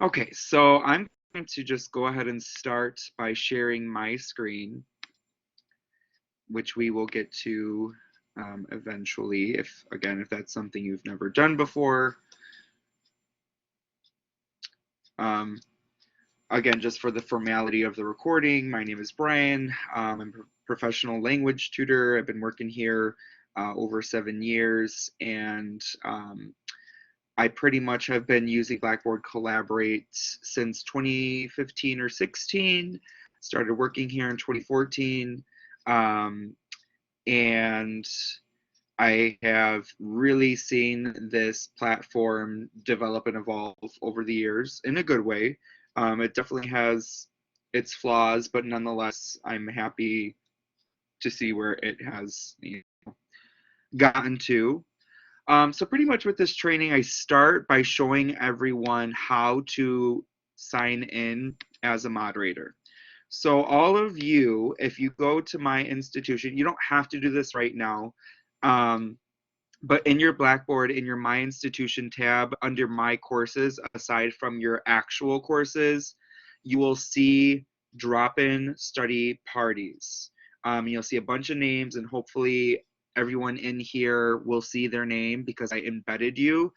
Okay, so I'm going to just go ahead and start by sharing my screen, which we will get to eventually, if that's something you've never done before. Um, again, just for the formality of the recording, my name is Brian. I'm a professional language tutor. I've been working here over 7 years, and I pretty much have been using Blackboard Collaborate since 2015 or 16. Started working here in 2014. And I have really seen this platform develop and evolve over the years in a good way. It definitely has its flaws, but nonetheless, I'm happy to see where it has gotten to. So pretty much with this training, I start by showing everyone how to sign in as a moderator. So all of you, if you go to my institution, you don't have to do this right now, but in your Blackboard, in your My Institution tab, under My Courses, aside from your actual courses, you will see drop-in study parties. You'll see a bunch of names, and hopefully everyone in here will see their name because I embedded you.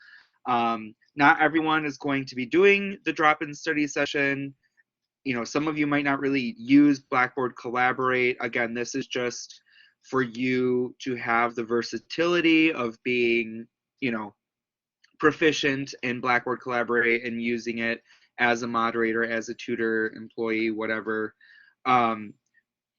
Not everyone is going to be doing the drop-in study session. Some of you might not really use Blackboard Collaborate. Again, this is just for you to have the versatility of being, proficient in Blackboard Collaborate and using it as a moderator, as a tutor, employee, whatever.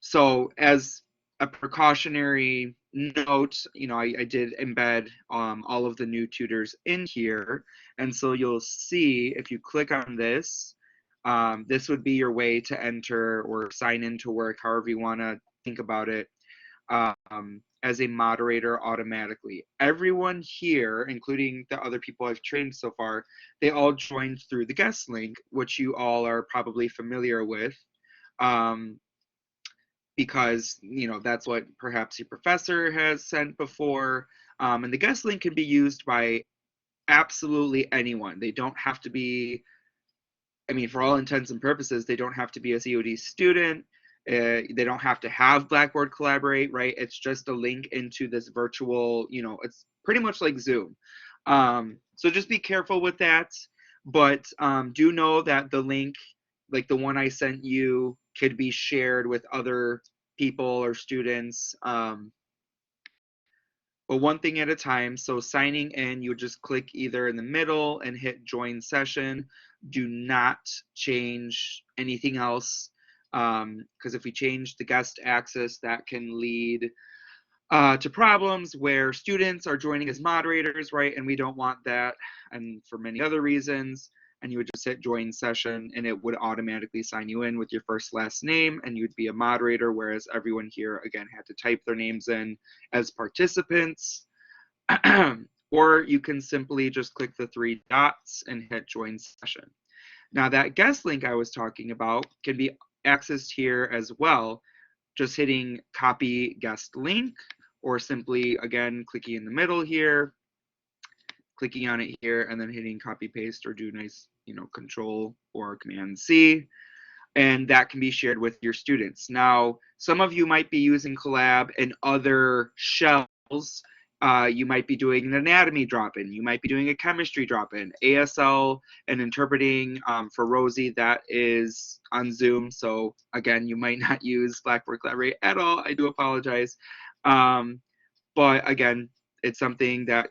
So as a precautionary note, I did embed all of the new tutors in here. And so you'll see if you click on this, this would be your way to enter or sign into work, however you want to think about it, as a moderator automatically. Everyone here, including the other people I've trained so far, they all joined through the guest link, which you all are probably familiar with. Because that's what perhaps your professor has sent before, and the guest link can be used by absolutely anyone. They don't have to be, for all intents and purposes, they don't have to be a COD student. They don't have to have Blackboard Collaborate, right? It's just a link into this virtual, it's pretty much like Zoom. So just be careful with that. But do know that the link, like the one I sent you, could be shared with other people or students. But one thing at a time. So signing in, you just click either in the middle and hit join session. Do not change anything else, because if we change the guest access, that can lead to problems where students are joining as moderators, right? And we don't want that, and for many other reasons. And you would just hit join session, and it would automatically sign you in with your first last name, and you'd be a moderator, whereas everyone here, again, had to type their names in as participants. Or you can simply just click the three dots and hit join session. Now that guest link I was talking about can be accessed here as well, just hitting copy guest link, or simply, again, clicking in the middle here, clicking on it here, and then hitting copy paste, or do nice, control or command C. And that can be shared with your students. Now, some of you might be using Collab in other shells. You might be doing an anatomy drop-in. You might be doing a chemistry drop-in. ASL and interpreting for Rosie, that is on Zoom. So again, you might not use Blackboard Collaborate at all. I do apologize. But again, it's something that,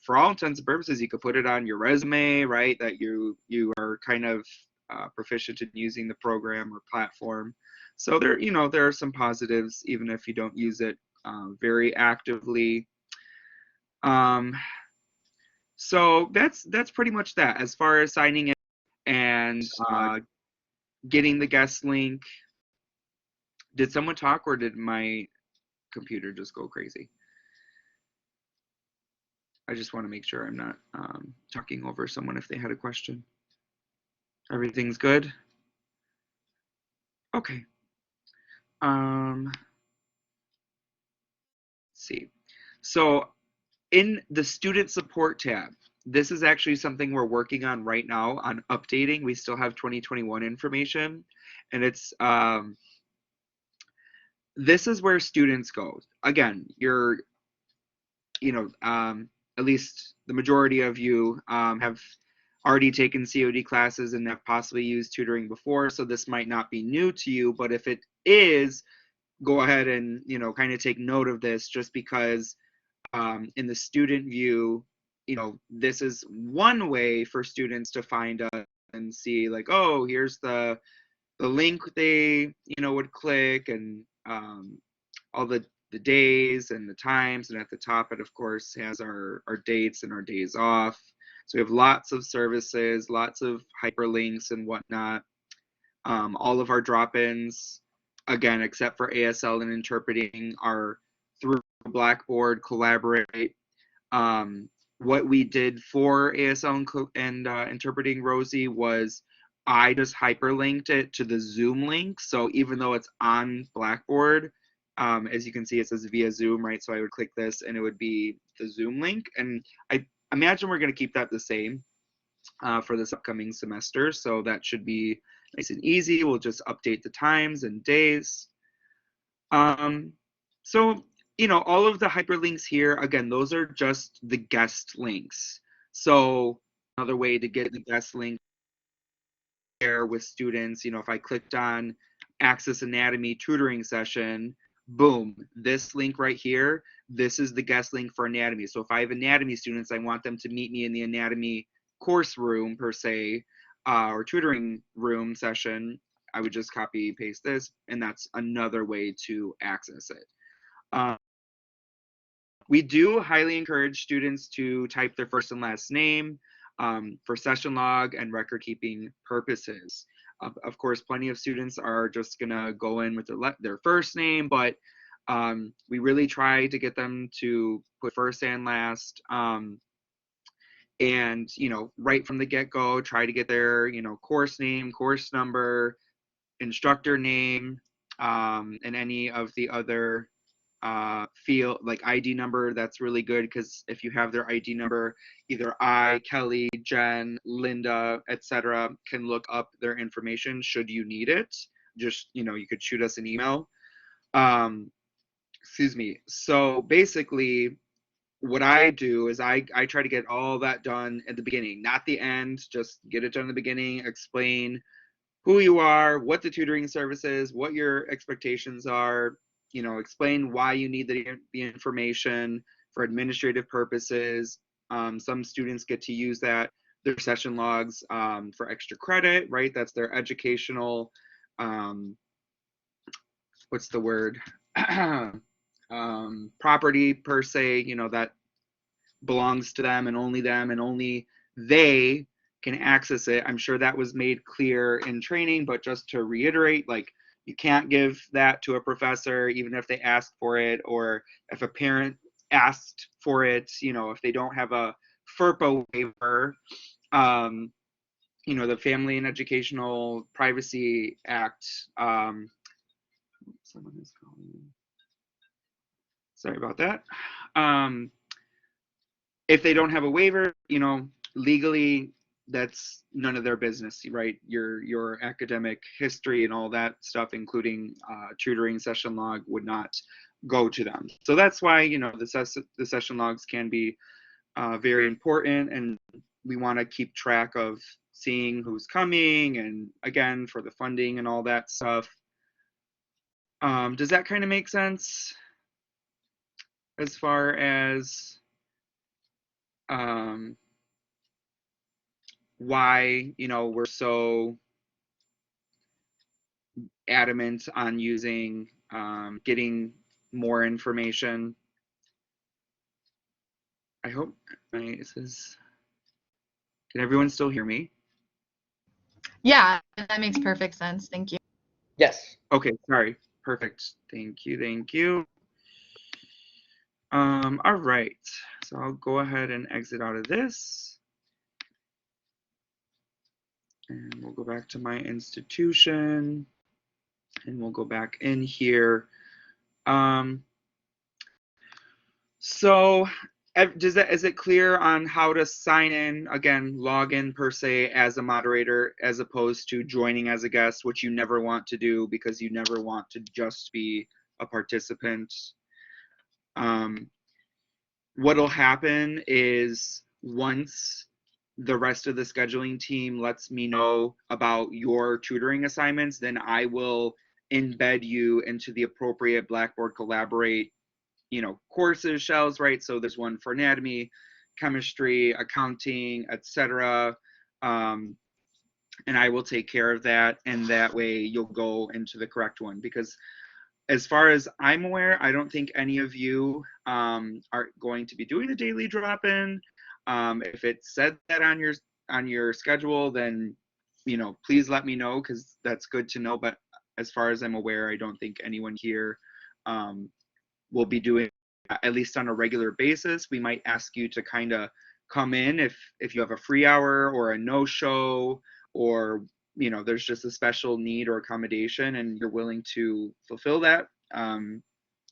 for all intents and purposes, you could put it on your resume, right? That you are kind of proficient in using the program or platform. So there are some positives, even if you don't use it very actively. So that's pretty much that as far as signing in and getting the guest link. Did someone talk, or did my computer just go crazy? I just want to make sure I'm not talking over someone if they had a question. Everything's good? Okay. Let's see. So in the student support tab, this is actually something we're working on right now on updating. We still have 2021 information, and it's this is where students go. Again, you're, at least the majority of you have already taken COD classes and have possibly used tutoring before, so this might not be new to you, but if it is, go ahead and, kind of take note of this, just because in the student view, this is one way for students to find us and see, like, oh, here's the link they, would click, and all the days and the times, and at the top it of course has our dates and our days off. So we have lots of services, lots of hyperlinks and whatnot. All of our drop-ins, again, except for ASL and interpreting, are through Blackboard, Collaborate. What we did for ASL and interpreting, Rosie, was I just hyperlinked it to the Zoom link. So even though it's on Blackboard, as you can see, it says via Zoom, right? So I would click this and it would be the Zoom link. And I imagine we're going to keep that the same for this upcoming semester. So that should be nice and easy. We'll just update the times and days. So, all of the hyperlinks here, again, those are just the guest links. So another way to get the guest link there with students, if I clicked on Access Anatomy tutoring session, boom, this link right here, this is the guest link for anatomy. So if I have anatomy students, I want them to meet me in the anatomy course room per se, or tutoring room session, I would just copy paste this, and that's another way to access it. We do highly encourage students to type their first and last name for session log and record keeping purposes. Of course, plenty of students are just gonna go in with their first name, but we really try to get them to put first and last. And right from the get-go, try to get their course name, course number, instructor name, and any of the other field, like ID number. That's really good, because if you have their ID number, either I, Kelly, Jen, Linda, etc., can look up their information should you need it. Just you could shoot us an email. Excuse me. So basically, what I do is I try to get all that done at the beginning, not the end. Just get it done in the beginning, explain who you are, what the tutoring service is, what your expectations are, explain why you need the information for administrative purposes. Some students get to use their session logs for extra credit, right? That's their educational, what's the word? Property per se, that belongs to them and only they can access it. I'm sure that was made clear in training, but just to reiterate, like, you can't give that to a professor even if they ask for it, or if a parent asked for it, if they don't have a FERPA waiver, the Family and Educational Privacy Act. Someone is calling. Sorry about that. If they don't have a waiver, legally, that's none of their business, right? Your academic history and all that stuff, including tutoring session log, would not go to them. So that's why the session logs can be very important, and we want to keep track of seeing who's coming, and again, for the funding and all that stuff. Does that kind of make sense as far as why we're so adamant on using getting more information? I hope can everyone still hear me? Yeah, that makes perfect sense. Thank you. Yes. Okay, sorry. Perfect. Thank you. All right, so I'll go ahead and exit out of this, and we'll go back to my institution, and we'll go back in here. So Is it clear on how to sign in, again, log in per se as a moderator as opposed to joining as a guest, which you never want to do because you never want to just be a participant? What'll happen is once the rest of the scheduling team lets me know about your tutoring assignments, then I will embed you into the appropriate Blackboard Collaborate, courses, shells, right? So there's one for anatomy, chemistry, accounting, etc. And I will take care of that, and that way you'll go into the correct one. Because as far as I'm aware, I don't think any of you are going to be doing the daily drop-in. If it said that on your schedule, then please let me know, because that's good to know. But as far as I'm aware, I don't think anyone here will be doing, at least on a regular basis. We might ask you to kind of come in if you have a free hour or a no-show, or there's just a special need or accommodation and you're willing to fulfill that.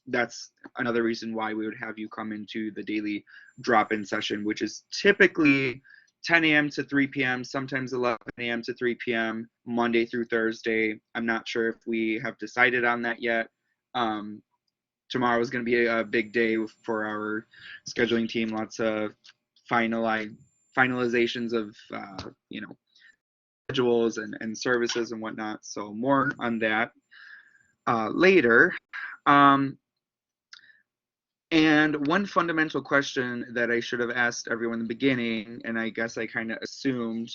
That's another reason why we would have you come into the daily drop-in session, which is typically 10 a.m. to 3 p.m., sometimes 11 a.m. to 3 p.m., Monday through Thursday. I'm not sure if we have decided on that yet. Tomorrow is going to be a big day for our scheduling team. Lots of finalizations of schedules and services and whatnot. So more on that later. And one fundamental question that I should have asked everyone in the beginning, and I guess I kind of assumed,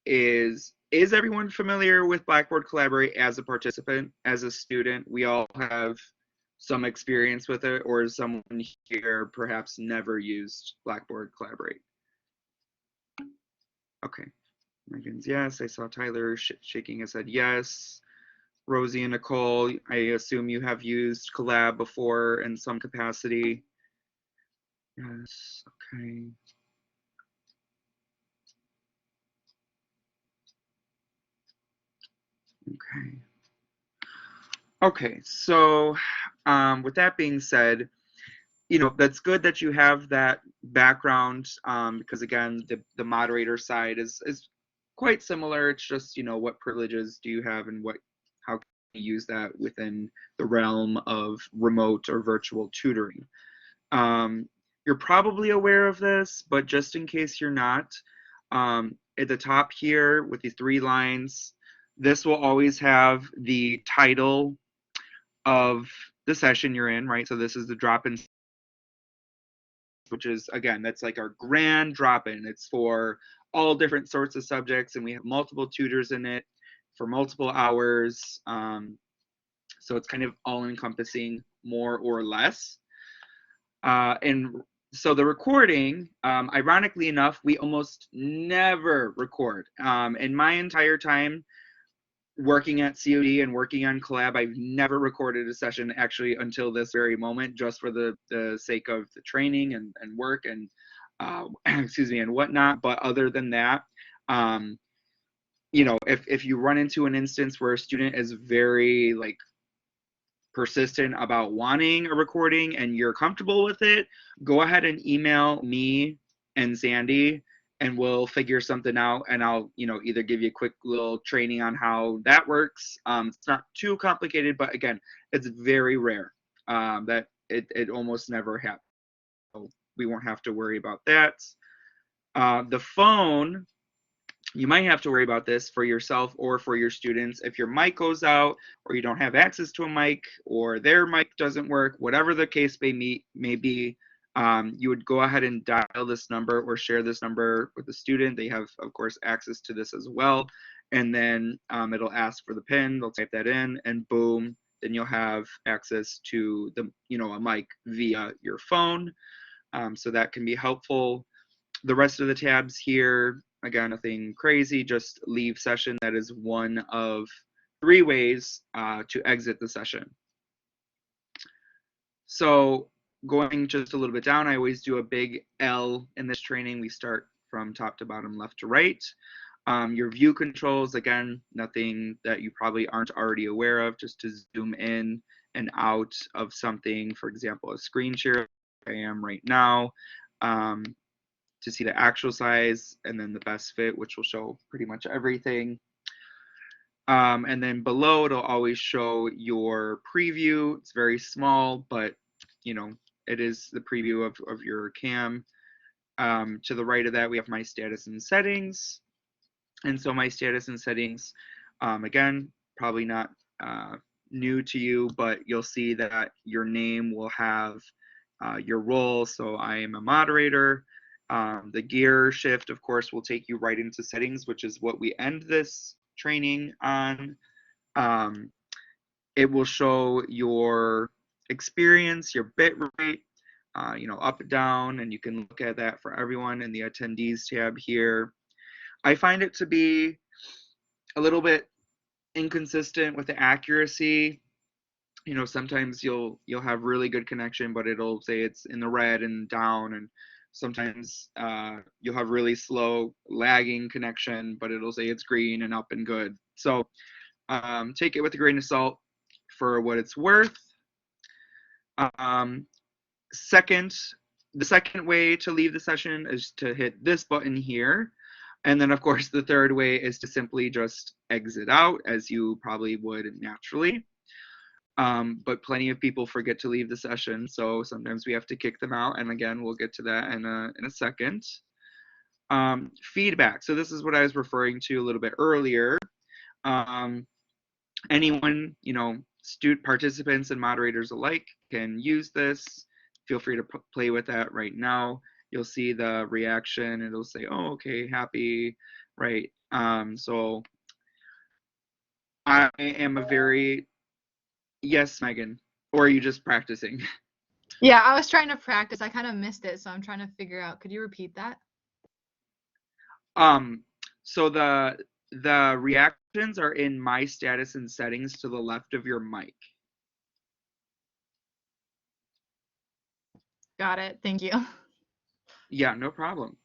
is everyone familiar with Blackboard Collaborate as a participant, as a student? We all have some experience with it, or is someone here perhaps never used Blackboard Collaborate? Okay, Megan's yes. I saw Tyler shaking his head yes. Rosie and Nicole, I assume you have used Collab before in some capacity. Yes, okay. Okay, so with that being said, that's good that you have that background, because again, the moderator side is quite similar. It's just, what privileges do you have and how can you use that within the realm of remote or virtual tutoring. You're probably aware of this, but just in case you're not, at the top here with these 3 lines, this will always have the title of the session you're in, right? So this is the drop-in, which is, again, that's like our grand drop-in. It's for all different sorts of subjects, and we have multiple tutors in it for multiple hours. So it's kind of all-encompassing, more or less. And so the recording, ironically enough, we almost never record. In my entire time working at COD and working on Collab, I've never recorded a session actually until this very moment, just for the sake of the training and work and excuse me, and whatnot. But other than that, if you run into an instance where a student is very persistent about wanting a recording and you're comfortable with it, go ahead and email me and Sandy and we'll figure something out, and I'll either give you a quick little training on how that works. It's not too complicated, but again, it's very rare that it almost never happens, so we won't have to worry about that. The phone, you might have to worry about this for yourself or for your students. If your mic goes out, or you don't have access to a mic, or their mic doesn't work, whatever the case may be, you would go ahead and dial this number or share this number with the student. They have, of course, access to this as well. And then it'll ask for the PIN, they'll type that in, and boom, then you'll have access to a mic via your phone. So that can be helpful. The rest of the tabs here, again, nothing crazy, just leave session. That is one of 3 ways to exit the session. So going just a little bit down, I always do a big L in this training. We start from top to bottom, left to right. Your view controls, again, nothing that you probably aren't already aware of, just to zoom in and out of something. For example, a screen share, like I am right now. to see the actual size, and then the best fit, which will show pretty much everything. And then below, it'll always show your preview. It's very small, but you know, it is the preview of your cam. To the right of that, we have my status and settings. And so my status and settings, again, probably not new to you, but you'll see that your name will have your role. So I am a moderator. The gear shift, of course, will take you right into settings, which is what we end this training on. It will show your experience, your bit rate, you know, up and down, and you can look at that for everyone in the Attendees tab here. I find it to be a little bit inconsistent with the accuracy. You know, sometimes you'll have really good connection, but it'll say it's in the red and down, and sometimes you'll have really slow lagging connection, but it'll say it's green and up and good. So take it with a grain of salt for what it's worth. The second way to leave the session is to hit this button here. And then, of course, the third way is to simply just exit out, as you probably would naturally. But plenty of people forget to leave the session, so sometimes we have to kick them out. And again, we'll get to that in a second. Feedback. So this is what I was referring to a little bit earlier. Anyone, you know, participants and moderators alike can use this. Feel free to play with that right now. You'll see the reaction. It'll say, oh, okay, happy, right? So I am a very, yes, Megan, or are you just practicing? Yeah, I was trying to practice. I kind of missed it, so I'm trying to figure out. Could you repeat that? So the reactions are in my status and settings to the left of your mic. Got it. Thank you. Yeah, no problem.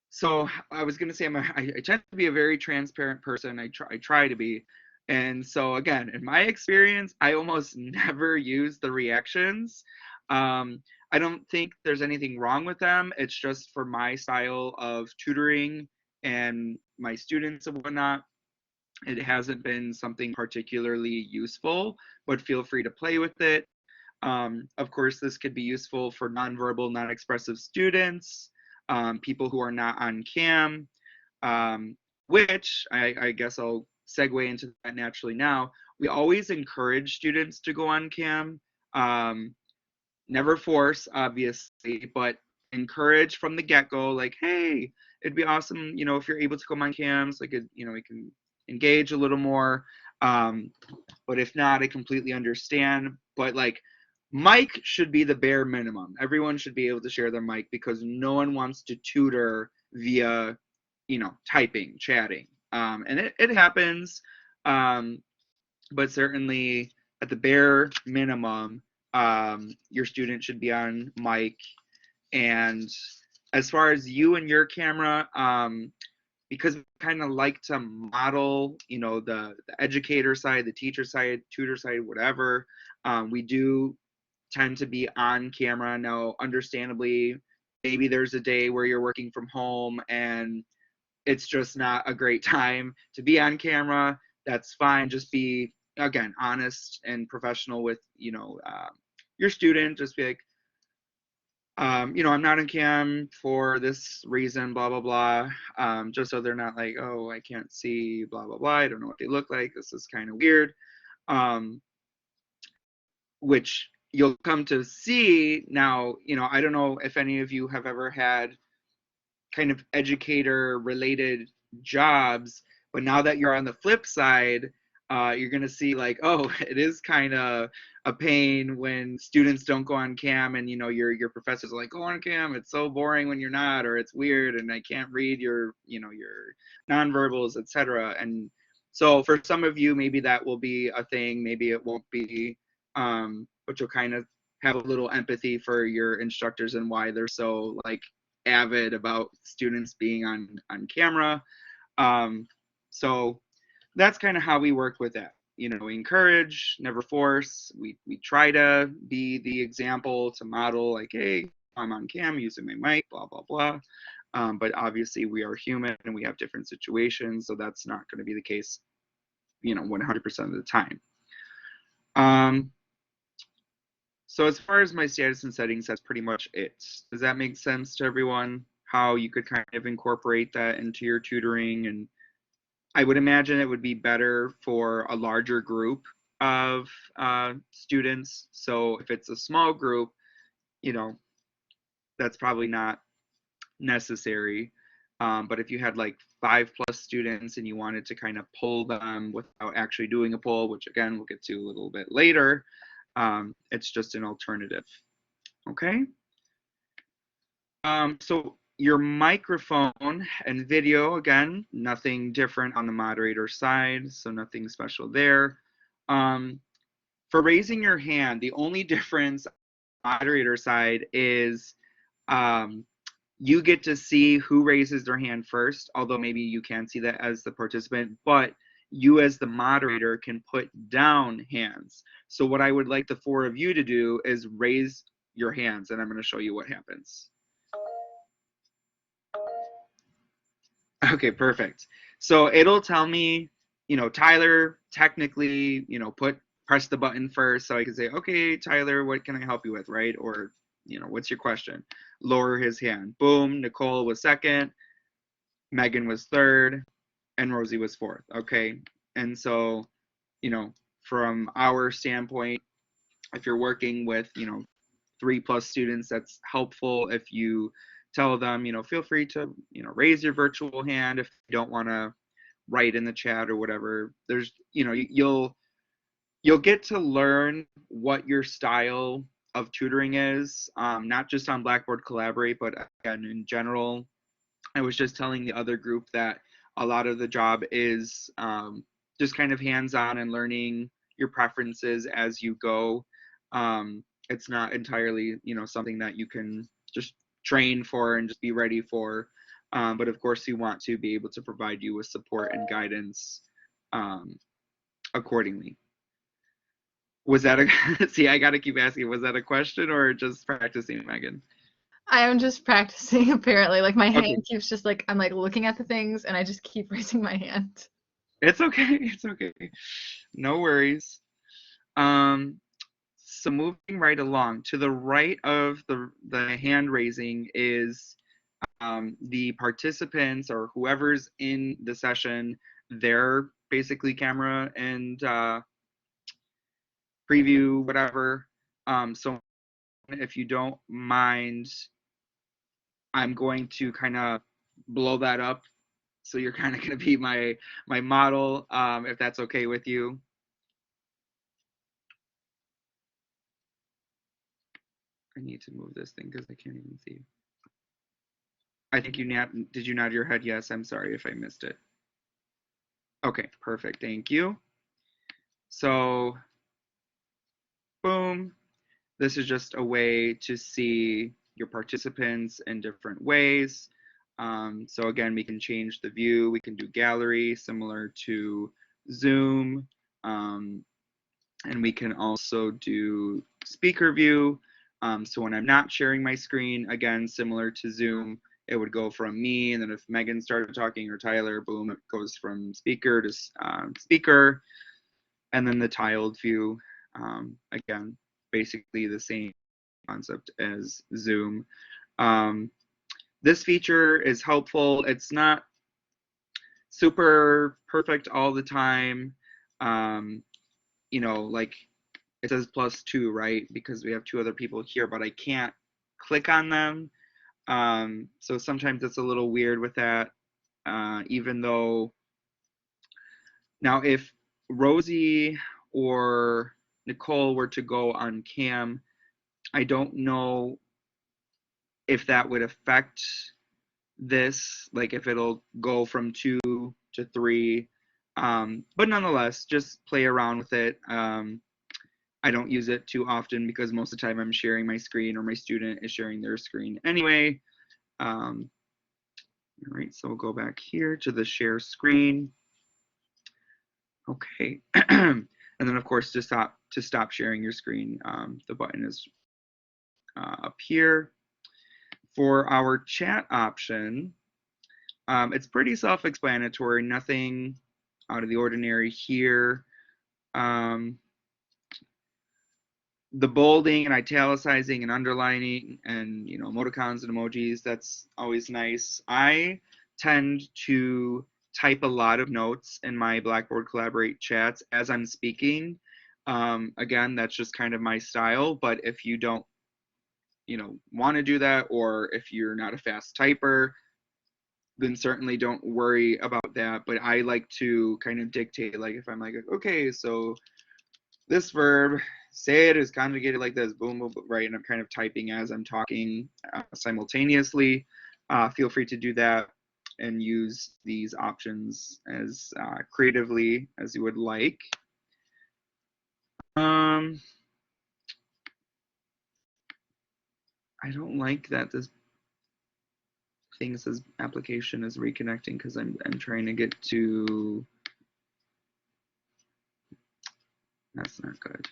So I was gonna say I tend to be a very transparent person. I try to be. And so again, in my experience, I almost never use the reactions. I don't think there's anything wrong with them. It's just for my style of tutoring and my students and whatnot. It hasn't been something particularly useful, but feel free to play with it. Of course, this could be useful for nonverbal, non-expressive students, people who are not on cam, which I guess I'll segue into that naturally now. We always encourage students to go on cam. Never force, obviously, but encourage from the get-go, like, hey, it'd be awesome, you know, if you're able to come on cam, so you know, we can engage a little more. But if not, I completely understand. But like, mic should be the bare minimum. Everyone should be able to share their mic because no one wants to tutor via, you know, typing, chatting. And it happens, but certainly at the bare minimum, your student should be on mic. And as far as you and your camera, because we kind of like to model, you know, the educator side, the teacher side, tutor side, whatever, we do tend to be on camera. Now, understandably, maybe there's a day where you're working from home and it's just not a great time to be on camera. That's fine. Just be, again, honest and professional with, you know, your student. Just be like, you know, I'm not on cam for this reason, blah, blah, blah. Just so they're not like, oh, I can't see, blah, blah, blah. I don't know what they look like. This is kind of weird. Which you'll come to see now. You know, I don't know if any of you have ever had kind of educator related jobs, but now that you're on the flip side, you're going to see like, oh, it is kind of a pain when students don't go on cam, and you know, your professors are like, go on cam, it's so boring when you're not, or it's weird and I can't read your, you know, your nonverbals, etc. And so for some of you, maybe that will be a thing, maybe it won't be, but you'll kind of have a little empathy for your instructors and why they're so like avid about students being on camera. So that's kind of how we work with that. you know, encourage, never force. We try to be the example to model, like, hey, I'm on cam using my mic, blah, blah, blah. But obviously we are human and we have different situations, so that's not going to be the case, you know, 100% of the time. So as far as my status and settings, that's pretty much it. Does that make sense to everyone? How you could kind of incorporate that into your tutoring? And I would imagine it would be better for a larger group of students. So if it's a small group, you know, that's probably not necessary. But if you had like 5+ students and you wanted to kind of poll them without actually doing a poll, which again, we'll get to a little bit later, it's just an alternative. Okay. So your microphone and video, again, nothing different on the moderator side, so nothing special there. For raising your hand, the only difference on the moderator side is you get to see who raises their hand first, although maybe you can see that as the participant, but you as the moderator can put down hands. So what I would like the 4 of you to do is raise your hands, and I'm going to show you what happens. Okay, perfect. So it'll tell me, you know, Tyler, technically, you know, press the button first so I can say, okay, Tyler, what can I help you with, right? Or, you know, what's your question? Lower his hand. Boom, Nicole was second, Megan was third, and Rosie was fourth, okay? And so, you know, from our standpoint, if you're working with, you know, 3+ students, that's helpful if you tell them, you know, feel free to, you know, raise your virtual hand if you don't want to write in the chat or whatever. There's, you know, you'll get to learn what your style of tutoring is, not just on Blackboard Collaborate, but again, in general. I was just telling the other group that a lot of the job is just kind of hands-on and learning your preferences as you go. It's not entirely, you know, something that you can just train for and just be ready for. But of course, you want to be able to provide you with support and guidance accordingly. Was that a, see, I got to keep asking, was that a question or just practicing, Megan? I am just practicing apparently. Like my hand Okay. keeps just like, I'm like looking at the things and I just keep raising my hand. It's okay. It's okay. No worries. So moving right along, to the right of the hand raising is the participants or whoever's in the session, their basically camera and preview, whatever. So if you don't mind, I'm going to kind of blow that up. So you're kind of going to be my model, if that's okay with you. I need to move this thing because I can't even see. I think did you nod your head? Yes, I'm sorry if I missed it. Okay, perfect, thank you. So, boom. This is just a way to see your participants in different ways. So again, we can change the view. We can do gallery similar to Zoom. And we can also do speaker view. So when I'm not sharing my screen, again, similar to Zoom, it would go from me, and then if Megan started talking or Tyler, boom, it goes from speaker to speaker. And then the tiled view, again, basically the same concept as Zoom. This feature is helpful. It's not super perfect all the time. You know, like it says +2, right? Because we have 2 other people here, but I can't click on them. So sometimes it's a little weird with that, even though now if Rosie or Nicole were to go on cam, I don't know if that would affect this, like if it'll go from 2 to 3. But nonetheless, just play around with it. I don't use it too often because most of the time I'm sharing my screen or my student is sharing their screen anyway. All right, so we'll go back here to the share screen. Okay. And then of course to stop sharing your screen, the button is up here. For our chat option, it's pretty self-explanatory, nothing out of the ordinary here. The bolding and italicizing and underlining and, you know, emoticons and emojis, that's always nice. I tend to type a lot of notes in my Blackboard Collaborate chats as I'm speaking. Again, that's just kind of my style, but if you don't, you know, want to do that, or if you're not a fast typer, then certainly don't worry about that. But I like to kind of dictate, like if I'm like, okay, so this verb, say it is conjugated like this, boom, boom, boom, right? And I'm kind of typing as I'm talking simultaneously. Feel free to do that and use these options as creatively as you would like. I don't like that this thing says application is reconnecting because I'm trying to get to. That's not good.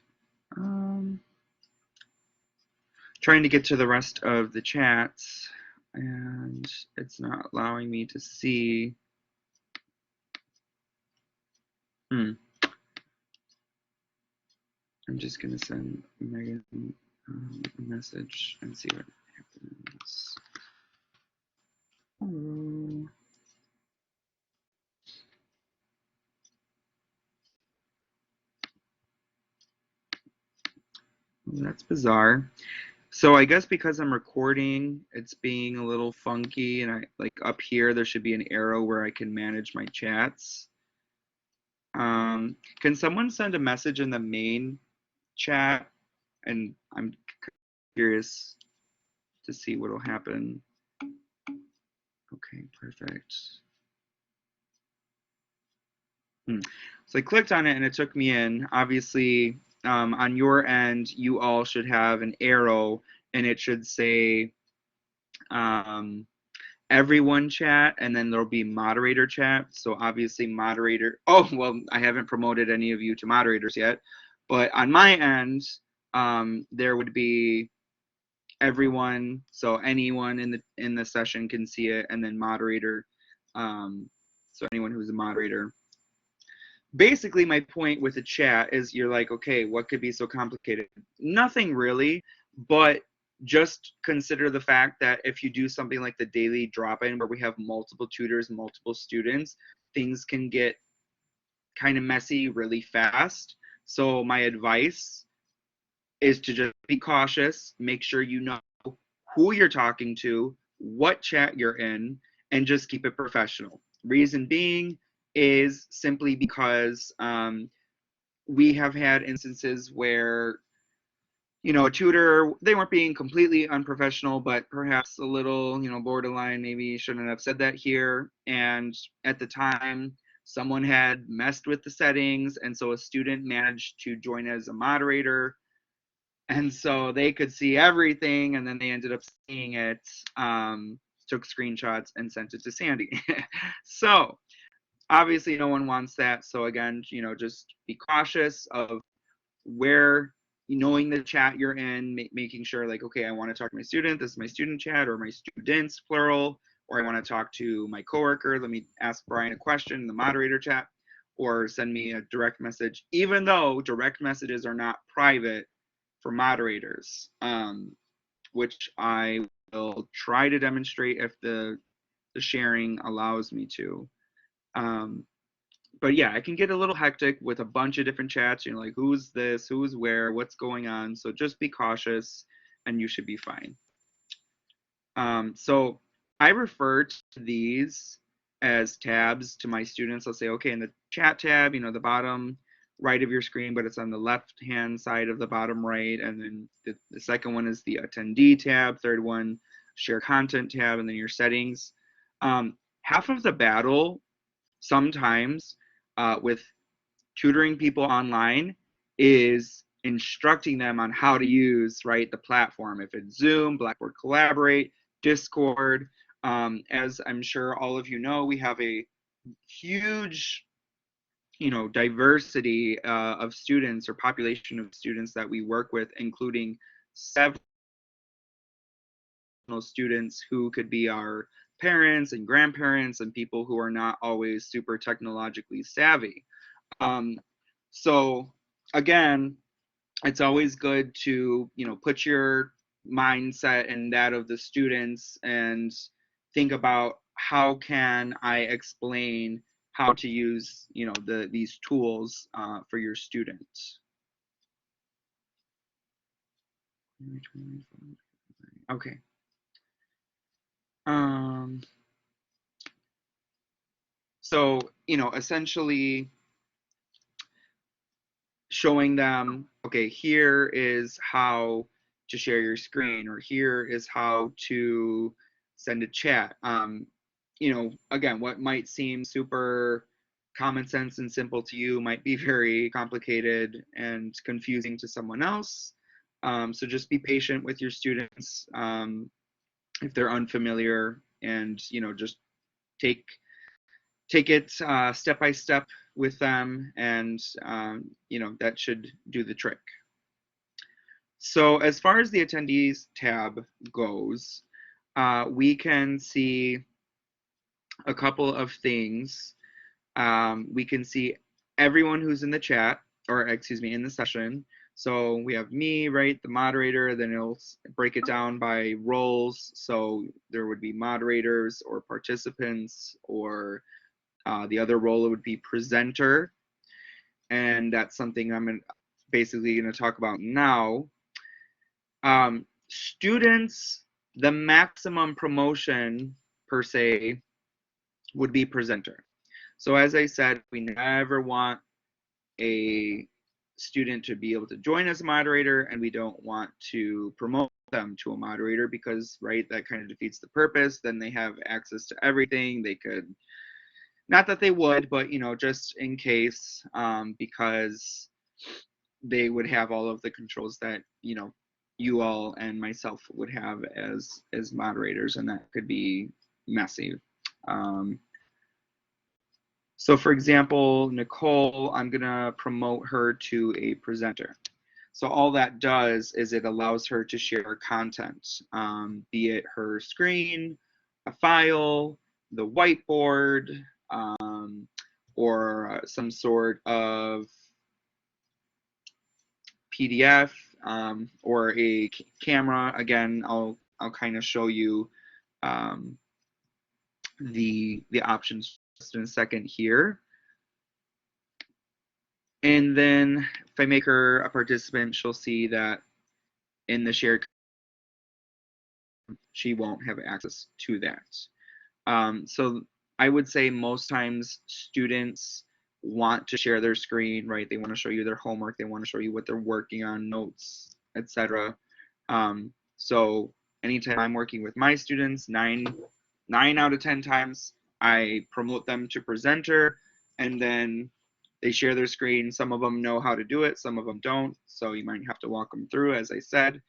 Trying to get to the rest of the chats, and it's not allowing me to see. I'm just going to send Megan a message and see what happens. Oh. Well, that's bizarre. So I guess because I'm recording, it's being a little funky, and I like up here there should be an arrow where I can manage my chats. Can someone send a message in the main chat? And I'm curious to see what will happen. Okay, perfect. So I clicked on it and it took me in. Obviously, on your end, you all should have an arrow and it should say everyone chat, and then there'll be moderator chat. So obviously moderator, oh, well, I haven't promoted any of you to moderators yet, but on my end, there would be everyone, so anyone in the session can see it, and then moderator, so anyone who's a moderator. Basically, my point with the chat is you're like, okay, what could be so complicated? Nothing really, but just consider the fact that if you do something like the daily drop-in where we have multiple tutors, multiple students, things can get kind of messy really fast. So my advice is to just be cautious, make sure you know who you're talking to, what chat you're in, and just keep it professional. Reason being is simply because we have had instances where, you know, a tutor, they weren't being completely unprofessional, but perhaps a little, you know, borderline, maybe shouldn't have said that here. And at the time, someone had messed with the settings, and so a student managed to join as a moderator, and so they could see everything, and then they ended up seeing it, took screenshots and sent it to Sandy. So obviously no one wants that. So again, you know, just be cautious of where, knowing the chat you're in, making sure like, okay, I want to talk to my student, this is my student chat, or my students plural, or I want to talk to my coworker, let me ask Brian a question in the moderator chat, or send me a direct message, even though direct messages are not private for moderators, which I will try to demonstrate if the sharing allows me to. But yeah, it can get a little hectic with a bunch of different chats. You know, like who's this, who's where, what's going on. So just be cautious and you should be fine. So I refer to these as tabs to my students. I'll say, okay, in the chat tab, you know, the bottom right of your screen, but it's on the left-hand side of the bottom right. And then the second one is the attendee tab, third one, share content tab, and then your settings. Half of the battle sometimes with tutoring people online is instructing them on how to use, right, the platform. If it's Zoom, Blackboard Collaborate, Discord. As I'm sure all of you know, we have a huge diversity of students or population of students that we work with, including several students who could be our parents and grandparents and people who are not always super technologically savvy. So again, it's always good to put your mindset and that of the students and think about how can I explain how to use these tools for your students. Okay. So essentially showing them, okay, here is how to share your screen, or here is how to send a chat. Again, what might seem super common sense and simple to you might be very complicated and confusing to someone else. So just be patient with your students if they're unfamiliar, and just take it step by step with them, and that should do the trick. So as far as the Attendees tab goes, we can see a couple of things. We can see everyone who's in the chat, or excuse me, in the session. So we have me, right, the moderator, then it'll break it down by roles. So there would be moderators or participants, or the other role would be presenter. And that's something I'm basically going to talk about now. Students, the maximum promotion per se would be presenter. So as I said, we never want a student to be able to join as a moderator, and we don't want to promote them to a moderator because, right, that kind of defeats the purpose. Then they have access to everything. They could, not that they would, but just in case, because they would have all of the controls that you all and myself would have as moderators, and that could be messy. So for example, Nicole, I'm gonna promote her to a presenter. So all that does is it allows her to share content, be it her screen, a file, the whiteboard, or some sort of PDF, or a camera. Again, I'll kind of show you the options just in a second here. And then if I make her a participant, she'll see that in the shared, she won't have access to that. So I would say most times students want to share their screen, right? They want to show you their homework. They want to show you what they're working on, notes, etc. So anytime I'm working with my students, 9 out of 10 times, I promote them to presenter, and then they share their screen. Some of them know how to do it, some of them don't. So you might have to walk them through, as I said.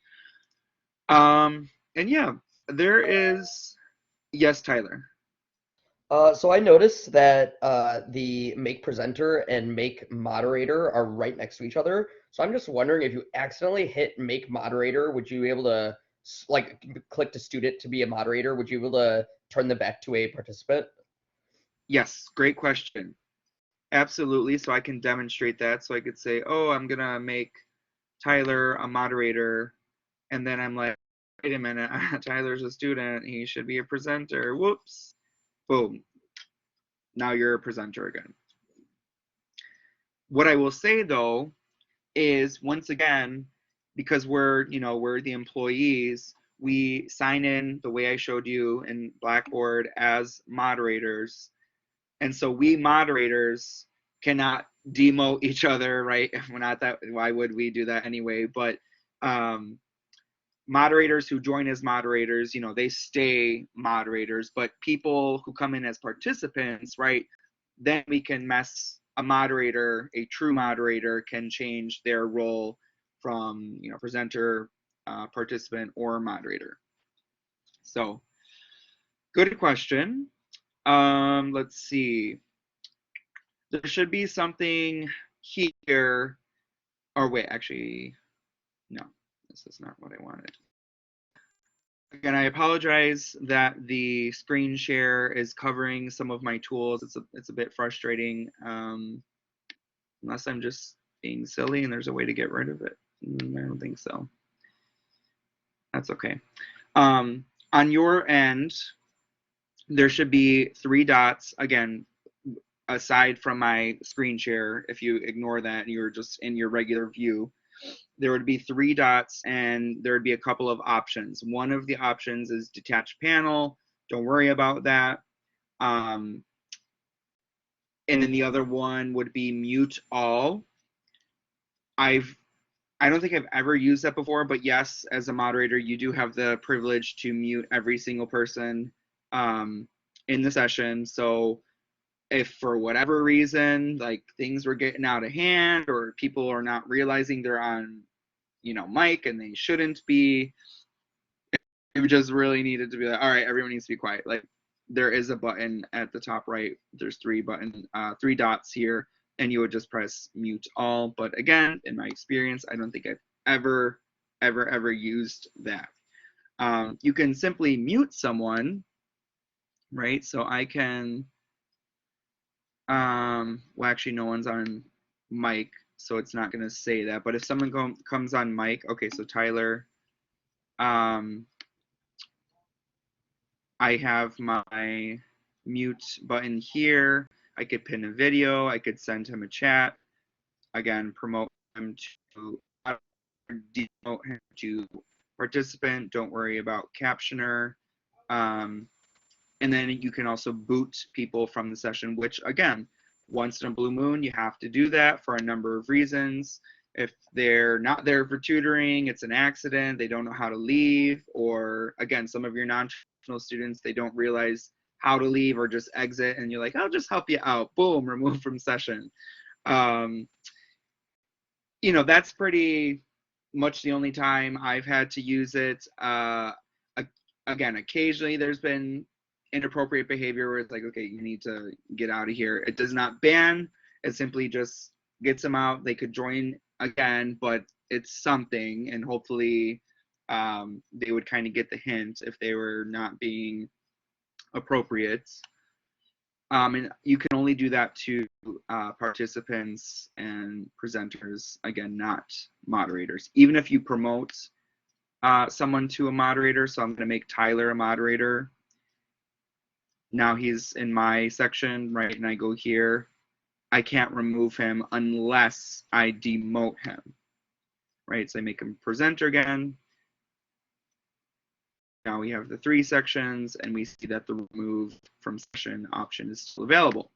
And yeah, there is, yes, Tyler. So I noticed that the make presenter and make moderator are right next to each other. So I'm just wondering, if you accidentally hit make moderator, would you be able to like click to student to be a moderator? Would you be able to turn them back to a participant? Yes, great question. Absolutely. So I can demonstrate that. So I could say, oh, I'm gonna make Tyler a moderator, and then I'm like, wait a minute, Tyler's a student, he should be a presenter. Whoops. Boom. Now you're a presenter again. What I will say though is, once again, because we're the employees, we sign in the way I showed you in Blackboard as moderators. And so we moderators cannot demote each other, right? We're not that, why would we do that anyway? But moderators who join as moderators, they stay moderators, but people who come in as participants, right, then we can mess a moderator, a true moderator can change their role from, presenter, participant, or moderator. So good question. Let's see. there should be something here, or wait, actually, no, this is not what I wanted. Again, I apologize that the screen share is covering some of my tools. It's a bit frustrating, unless I'm just being silly and there's a way to get rid of it. I don't think so. That's okay. On your end, there should be 3 dots, again, aside from my screen share. If you ignore that and you're just in your regular view, there would be 3 dots and there would be a couple of options. One of the options is detached panel. Don't worry about that. And then the other one would be mute all. I don't think I've ever used that before, but yes, as a moderator, you do have the privilege to mute every single person in the session. So if for whatever reason, like things were getting out of hand or people are not realizing they're on, mic and they shouldn't be, it just really needed to be like, all right, everyone needs to be quiet. Like there is a button at the top right. There's 3 dots here, and you would just press mute all. But again, in my experience, I don't think I've ever used that. You can simply mute someone, right? So I can, well, actually no one's on mic, so it's not going to say that. But if someone comes on mic, okay, so Tyler, I have my mute button here. I could pin a video. I could send him a chat. Again, promote him to demote him to participant. Don't worry about captioner. And then you can also boot people from the session, which again, once in a blue moon, you have to do that for a number of reasons. If they're not there for tutoring, it's an accident, they don't know how to leave, or again, some of your non-traditional students, they don't realize how to leave or just exit, and you're like, I'll just help you out. Boom, remove from session. That's pretty much the only time I've had to use it. Again, occasionally there's been inappropriate behavior where it's like, okay, you need to get out of here. It does not ban, it simply just gets them out. They could join again, but it's something, and hopefully they would kind of get the hint if they were not being appropriate. And you can only do that to participants and presenters, again, not moderators. Even if you promote someone to a moderator, so I'm going to make Tyler a moderator. Now he's in my section, right, and I go here. I can't remove him unless I demote him, right? So I make him presenter again. Now we have the 3 sections, and we see that the remove from session option is still available.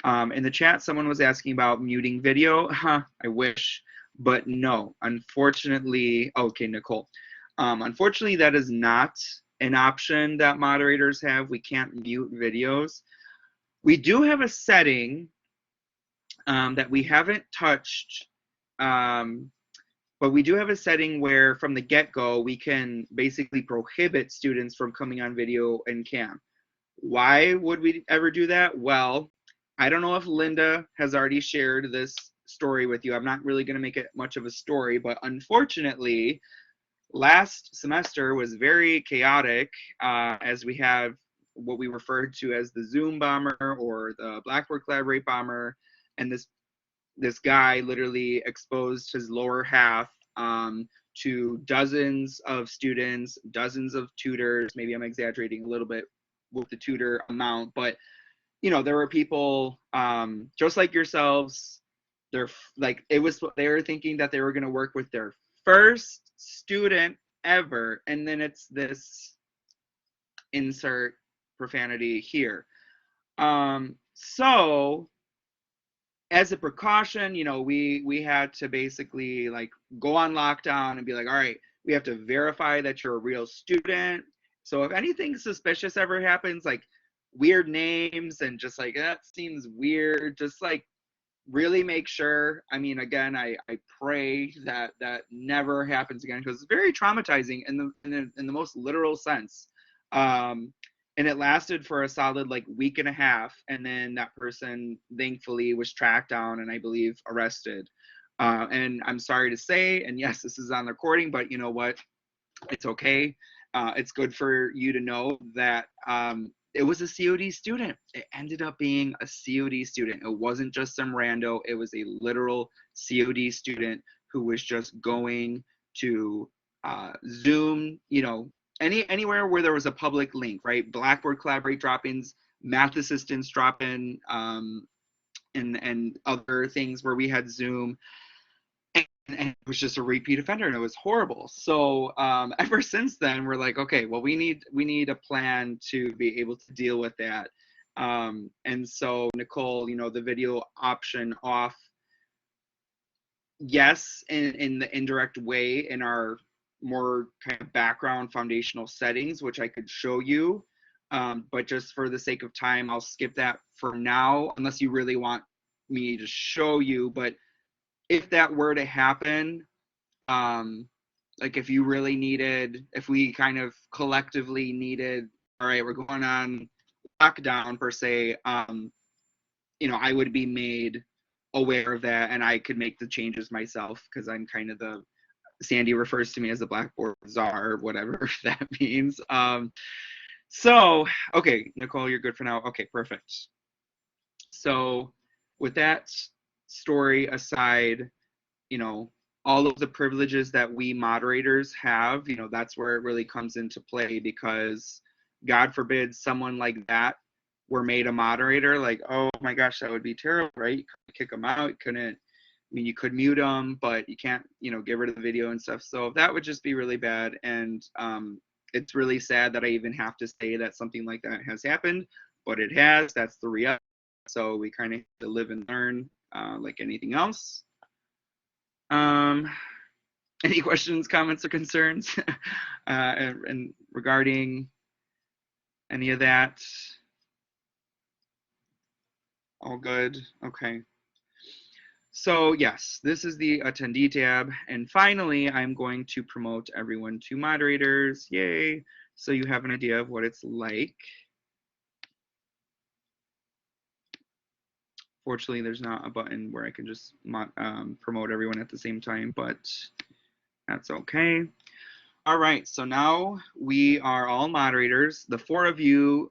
In the chat, someone was asking about muting video. I wish, but no, unfortunately, okay, Nicole. Unfortunately, that is not an option that moderators have. We can't mute videos. We do have a setting that we haven't touched, but we do have a setting where from the get-go, we can basically prohibit students from coming on video and cam. Why would we ever do that? Well, I don't know if Linda has already shared this story with you. I'm not really going to make it much of a story, but unfortunately, last semester was very chaotic as we have what we referred to as the Zoom bomber or the Blackboard Collaborate bomber, and this guy literally exposed his lower half to dozens of students, dozens of tutors. Maybe I'm exaggerating a little bit with the tutor amount, but there were people just like yourselves. They were thinking that they were going to work with their first student ever, and then it's this insert profanity here. So as a precaution, we had to basically like go on lockdown and be like, all right, we have to verify that you're a real student. So if anything suspicious ever happens, like weird names and just like that seems weird, just like really make sure. I mean, again, I pray that that never happens again, because it's very traumatizing in the most literal sense. and it lasted for a solid like week and a half, and then that person thankfully was tracked down and I believe arrested. And I'm sorry to say, and yes, this is on the recording, but you know what? It's okay. It's good for you to know that it was a COD student. It ended up being a COD student. It wasn't just some rando. It was a literal COD student who was just going to Zoom, you know, anywhere where there was a public link, right? Blackboard Collaborate drop-ins, Math Assistants drop-in, and other things where we had Zoom. And it was just a repeat offender, and it was horrible. So ever since then, we're like, okay, well, we need a plan to be able to deal with that. And so Nicole, you know, the video option off, yes, in the indirect way in our more kind of background foundational settings, which I could show you. But just for the sake of time, I'll skip that for now, unless you really want me to show you. But if that were to happen, like if you really needed, if we kind of collectively needed, all right, we're going on lockdown per se, you know, I would be made aware of that, and I could make the changes myself, because I'm kind of the, Sandy refers to me as the Blackboard czar, whatever that means. So okay, Nicole, you're good for now. Okay, perfect. So with that story aside, you know, all of the privileges that we moderators have, you know, that's where it really comes into play, because God forbid someone like that were made a moderator. Like, oh my gosh, that would be terrible, right? You couldn't kick them out. You couldn't, I mean, you could mute them, but you can't, you know, get rid of the video and stuff. So that would just be really bad. And it's really sad that I even have to say that something like that has happened, but it has. That's the reality. So we kind of have to live and learn, like anything else. Any questions, comments, or concerns and regarding any of that? All good. Okay. So yes, this is the attendee tab. And finally, I'm going to promote everyone to moderators. Yay. So you have an idea of what it's like. Fortunately, there's not a button where I can just promote everyone at the same time, but that's okay. All right, so now we are all moderators. The 4 of you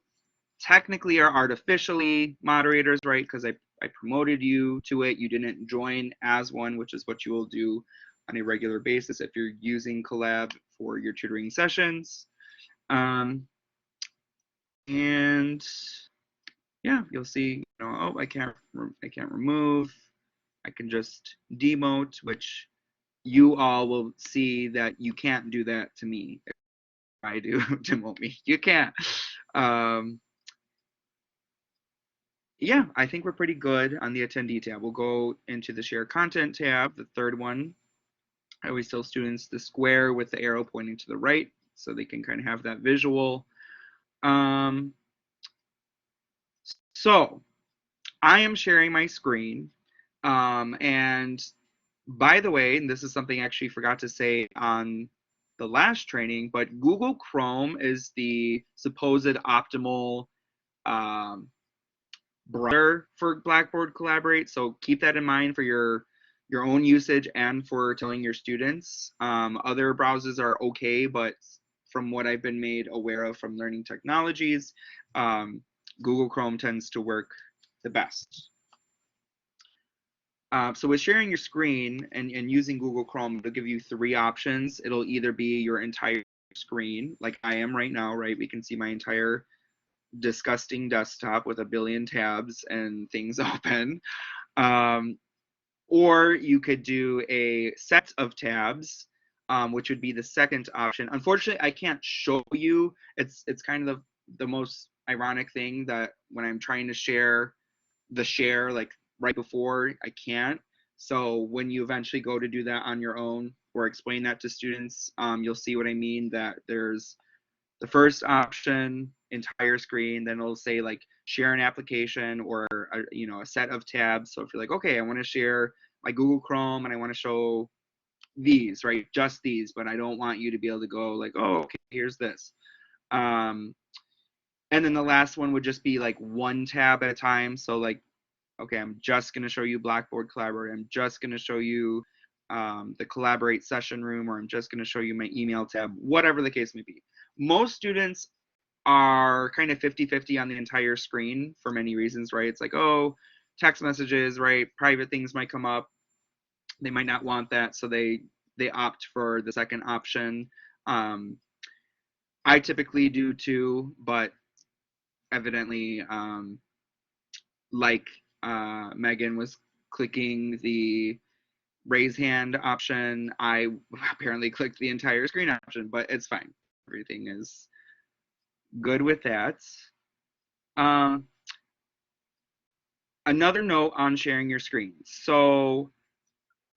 technically are artificially moderators, right? Because I promoted you to it. You didn't join as one, which is what you will do on a regular basis if you're using Collab for your tutoring sessions. And yeah, you'll see, you know, oh, I can't remove. I can just demote, which you all will see that you can't do that to me. If I do demote me, you can't. Yeah, I think we're pretty good on the attendee tab. We'll go into the share content tab, the third one. I always tell students the square with the arrow pointing to the right, so they can kind of have that visual. So I am sharing my screen, and by the way, and this is something I actually forgot to say on the last training, but Google Chrome is the supposed optimal browser for Blackboard Collaborate. So keep that in mind for your own usage and for telling your students. Other browsers are okay, but from what I've been made aware of from Learning Technologies, Google Chrome tends to work the best. So with sharing your screen and using Google Chrome, it'll give you 3 options. It'll either be your entire screen, like I am right now, right? We can see my entire disgusting desktop with a billion tabs and things open. Or you could do a set of tabs, which would be the second option. Unfortunately, I can't show you. It's kind of the most ironic thing that when I'm trying to share like right before, I can't. So when you eventually go to do that on your own or explain that to students, you'll see what I mean, that there's the first option, entire screen, then it'll say like share an application or a set of tabs. So if you're like, okay, I want to share my Google Chrome and I want to show these, right, just these, but I don't want you to be able to go like, oh, okay, here's this. And then the last one would just be like one tab at a time. So like, okay, I'm just going to show you Blackboard Collaborate. I'm just going to show you the Collaborate session room, or I'm just going to show you my email tab, whatever the case may be. Most students are kind of 50-50 on the entire screen for many reasons, right? It's like, oh, text messages, right? Private things might come up. They might not want that, so they opt for the second option. I typically do too, but evidently, like Megan was clicking the raise hand option, I apparently clicked the entire screen option, but it's fine. Everything is good with that. Another note on sharing your screen. So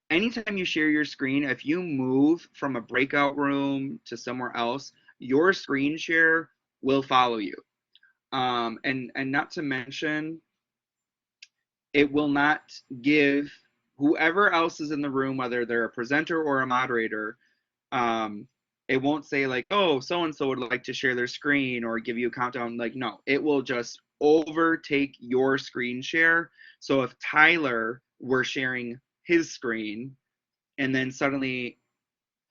anytime you share your screen, if you move from a breakout room to somewhere else, your screen share will follow you. And not to mention, it will not give whoever else is in the room, whether they're a presenter or a moderator, it won't say like, oh, so-and-so would like to share their screen or give you a countdown. Like, no, it will just overtake your screen share. So if Tyler were sharing his screen and then suddenly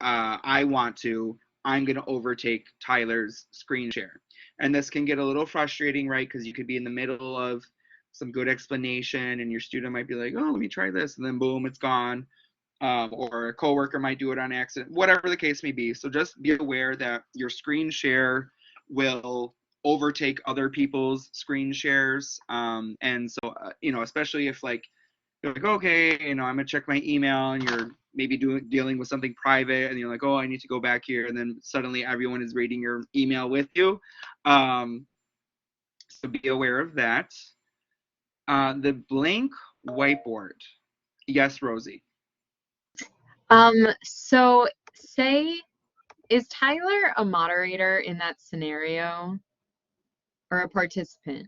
I'm going to overtake Tyler's screen share. And this can get a little frustrating, right? Because you could be in the middle of some good explanation and your student might be like, oh, let me try this. And then boom, it's gone. Or a coworker might do it on accident, whatever the case may be. So just be aware that your screen share will overtake other people's screen shares. And so, especially if like, you're like, okay, I'm gonna check my email, and you're maybe dealing with something private, and you're like, oh, I need to go back here, and then suddenly everyone is reading your email with you. So be aware of that. The blank whiteboard. Yes, Rosie. So say, is Tyler a moderator in that scenario or a participant?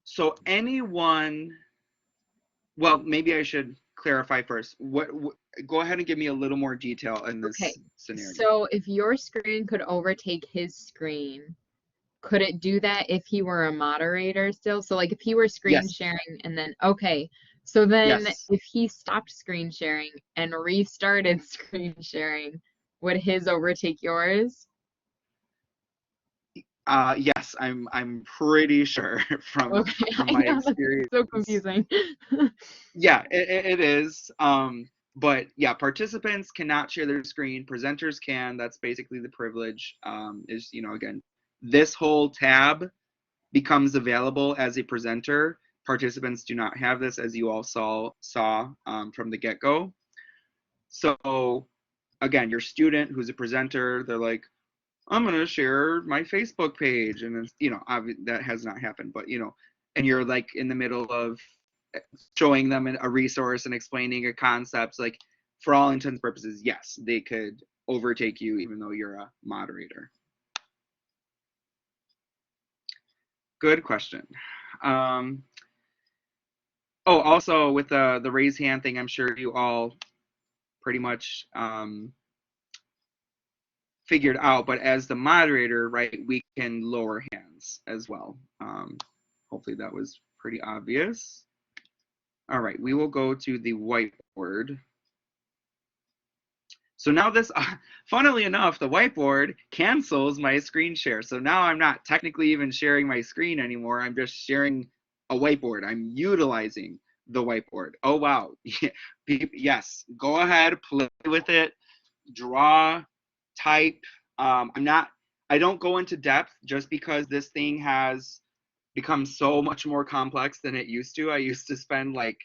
So anyone, well, maybe I should clarify first. Go ahead and give me a little more detail in this scenario. So if your screen could overtake his screen, could it do that if he were a moderator still? So like if he were screen sharing and then, so then if he stopped screen sharing and restarted screen sharing, would his overtake yours? Yes, I'm pretty sure from my experience. So confusing. Yeah, it is. But yeah, participants cannot share their screen. Presenters can. That's basically the privilege. Again, this whole tab becomes available as a presenter. Participants do not have this, as you all saw from the get-go. So again, your student who's a presenter, they're like, I'm going to share my Facebook page. And it's, that has not happened, but, and you're like in the middle of showing them a resource and explaining a concept, like for all intents and purposes, yes, they could overtake you even though you're a moderator. Good question. Also with the raise hand thing, I'm sure you all pretty much figured out, but as the moderator, right, we can lower hands as well. Hopefully that was pretty obvious. All right, we will go to the whiteboard. So now this, funnily enough, the whiteboard cancels my screen share. So now I'm not technically even sharing my screen anymore. I'm just sharing a whiteboard. I'm utilizing the whiteboard. Oh, wow. Yes, go ahead, play with it, draw, type. I don't go into depth just because this thing has become so much more complex than it used to. I used to spend like,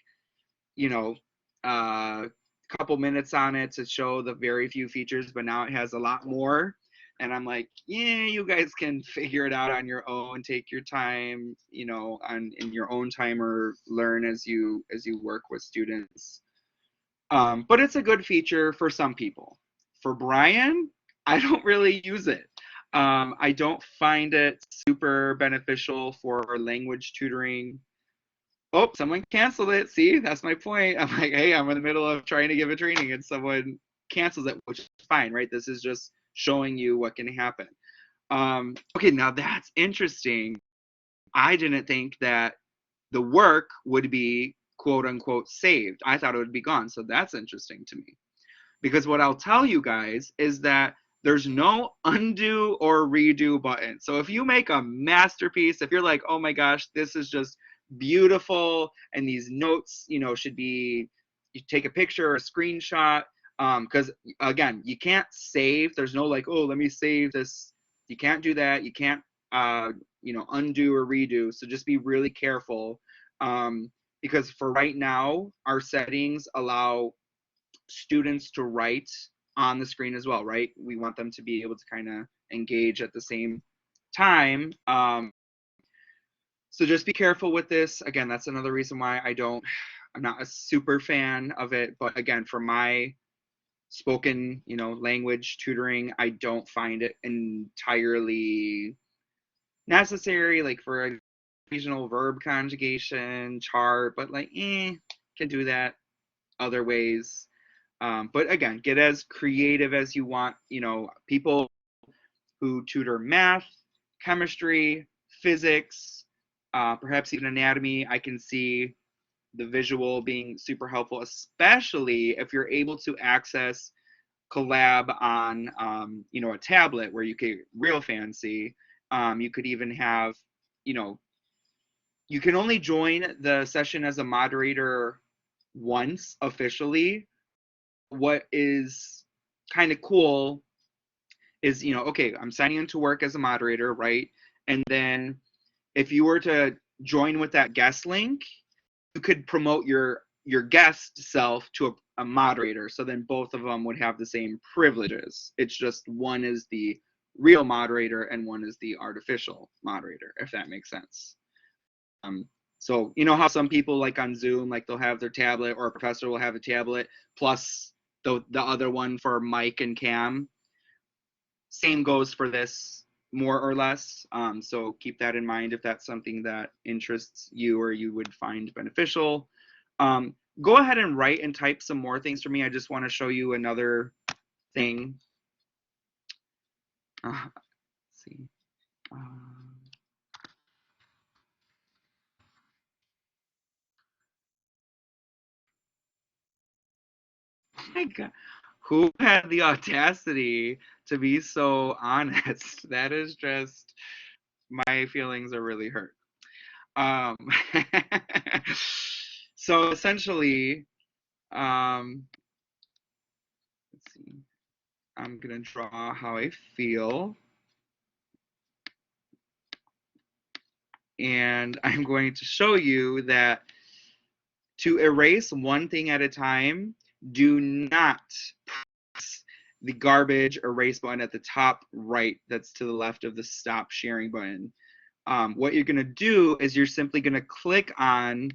a couple minutes on it to show the very few features, but now it has a lot more. And I'm like, yeah, you guys can figure it out on your own, take your time, in your own time, or learn as you work with students. But it's a good feature for some people. For Brian, I don't really use it. I don't find it super beneficial for language tutoring. Oh, someone canceled it. See, that's my point. I'm like, hey, I'm in the middle of trying to give a training and someone cancels it, which is fine, right? This is just showing you what can happen. Okay, now that's interesting. I didn't think that the work would be quote unquote saved. I thought it would be gone. So that's interesting to me. Because what I'll tell you guys is that there's no undo or redo button. So if you make a masterpiece, if you're like, oh my gosh, this is just beautiful, and these notes, you know, should be, you take a picture or a screenshot, because again, you can't save. There's no like, oh, let me save this. You can't do that. You can't, you know, undo or redo. So just be really careful, because for right now, our settings allow students to write on the screen as well, right? We want them to be able to kind of engage at the same time. So just be careful with this. Again, that's another reason why I'm not a super fan of it. But again, for my spoken, you know, language tutoring, I don't find it entirely necessary, like for a occasional verb conjugation chart, but like, can do that other ways. But again, get as creative as you want. You know, people who tutor math, chemistry, physics, perhaps even anatomy, I can see the visual being super helpful, especially if you're able to access Collab on, you know, a tablet where you could real fancy. You could even have, you know, you can only join the session as a moderator once officially. What is kind of cool is, you know, okay, I'm signing into work as a moderator, right? And then if you were to join with that guest link, you could promote your guest self to a moderator. So then both of them would have the same privileges. It's just one is the real moderator and one is the artificial moderator, if that makes sense. So you know how some people like on Zoom, like they'll have their tablet, or a professor will have a tablet plus the other one for mic and cam. Same goes for this, more or less. So keep that in mind if that's something that interests you or you would find beneficial. Go ahead and write and type some more things for me. I just want to show you another thing. Let's see. Oh my God. Who had the audacity to be so honest? That is just, my feelings are really hurt. So essentially, let's see, I'm gonna draw how I feel, and I'm going to show you that to erase one thing at a time, do not press the garbage erase button at the top right that's to the left of the stop sharing button. What you're going to do is you're simply going to click on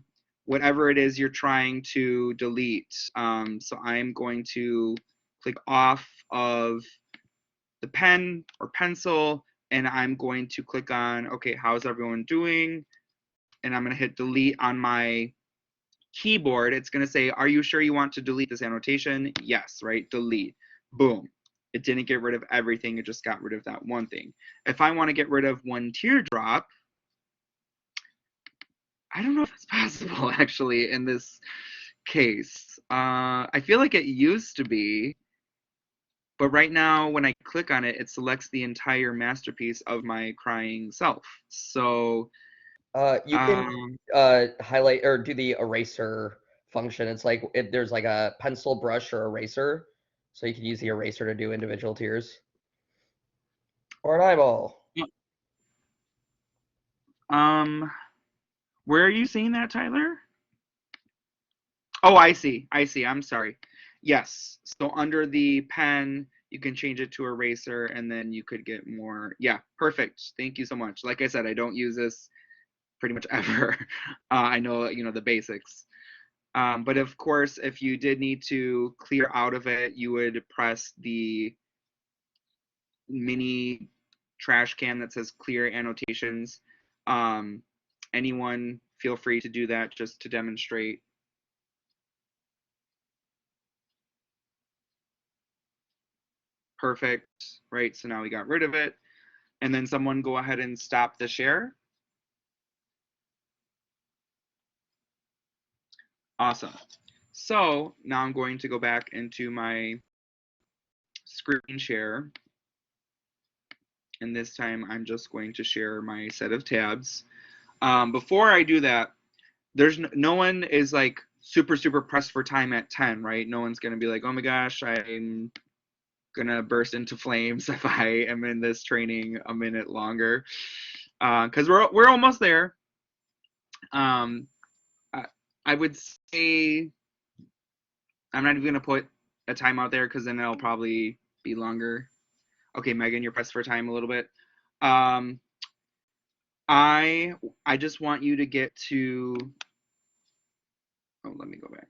whatever it is you're trying to delete. So I'm going to click off of the pen or pencil, and I'm going to click on, okay, how's everyone doing? And I'm going to hit delete on my keyboard. It's going to say, are you sure you want to delete this annotation? Yes, right? Delete. Boom. It didn't get rid of everything. It just got rid of that one thing. If I want to get rid of one teardrop, I don't know if it's possible actually in this case. I feel like it used to be, but right now when I click on it, it selects the entire masterpiece of my crying self. So you can highlight or do the eraser function. It's like there's like a pencil, brush, or eraser, so you can use the eraser to do individual tears or an eyeball. where are you seeing that, Tyler? Oh, I see. I'm sorry. Yes. So under the pen, you can change it to eraser, and then you could get more. Yeah, perfect. Thank you so much. Like I said, I don't use this pretty much ever. I know, you know, the basics. But of course, if you did need to clear out of it, you would press the mini trash can that says clear annotations. Anyone feel free to do that just to demonstrate. Perfect, right? So now we got rid of it. And then someone go ahead and stop the share. Awesome. So now I'm going to go back into my screen share. And this time I'm just going to share my set of tabs. Before I do that, there's no one is like super pressed for time at 10, right? No one's going to be like, oh my gosh, I'm going to burst into flames if I am in this training a minute longer. Because we're almost there. I would say I'm not even going to put a time out there because then it'll probably be longer. Okay, Megan, you're pressed for time a little bit. I just want you to get to, oh, let me go back.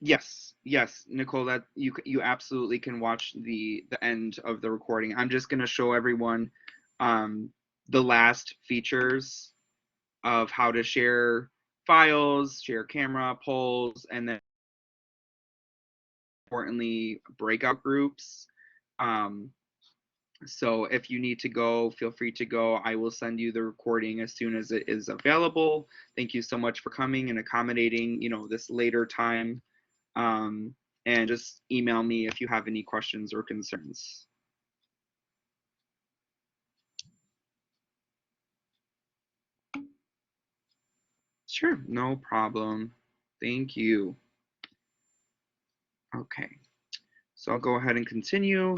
Yes, Nicole, that you absolutely can watch the end of the recording. I'm just gonna show everyone the last features of how to share files, share camera, polls, and then importantly breakout groups. So if you need to go, feel free to go. I will send you the recording as soon as it is available. Thank you so much for coming and accommodating, this later time. And just email me if you have any questions or concerns. Sure, no problem. Thank you. Okay, so I'll go ahead and continue.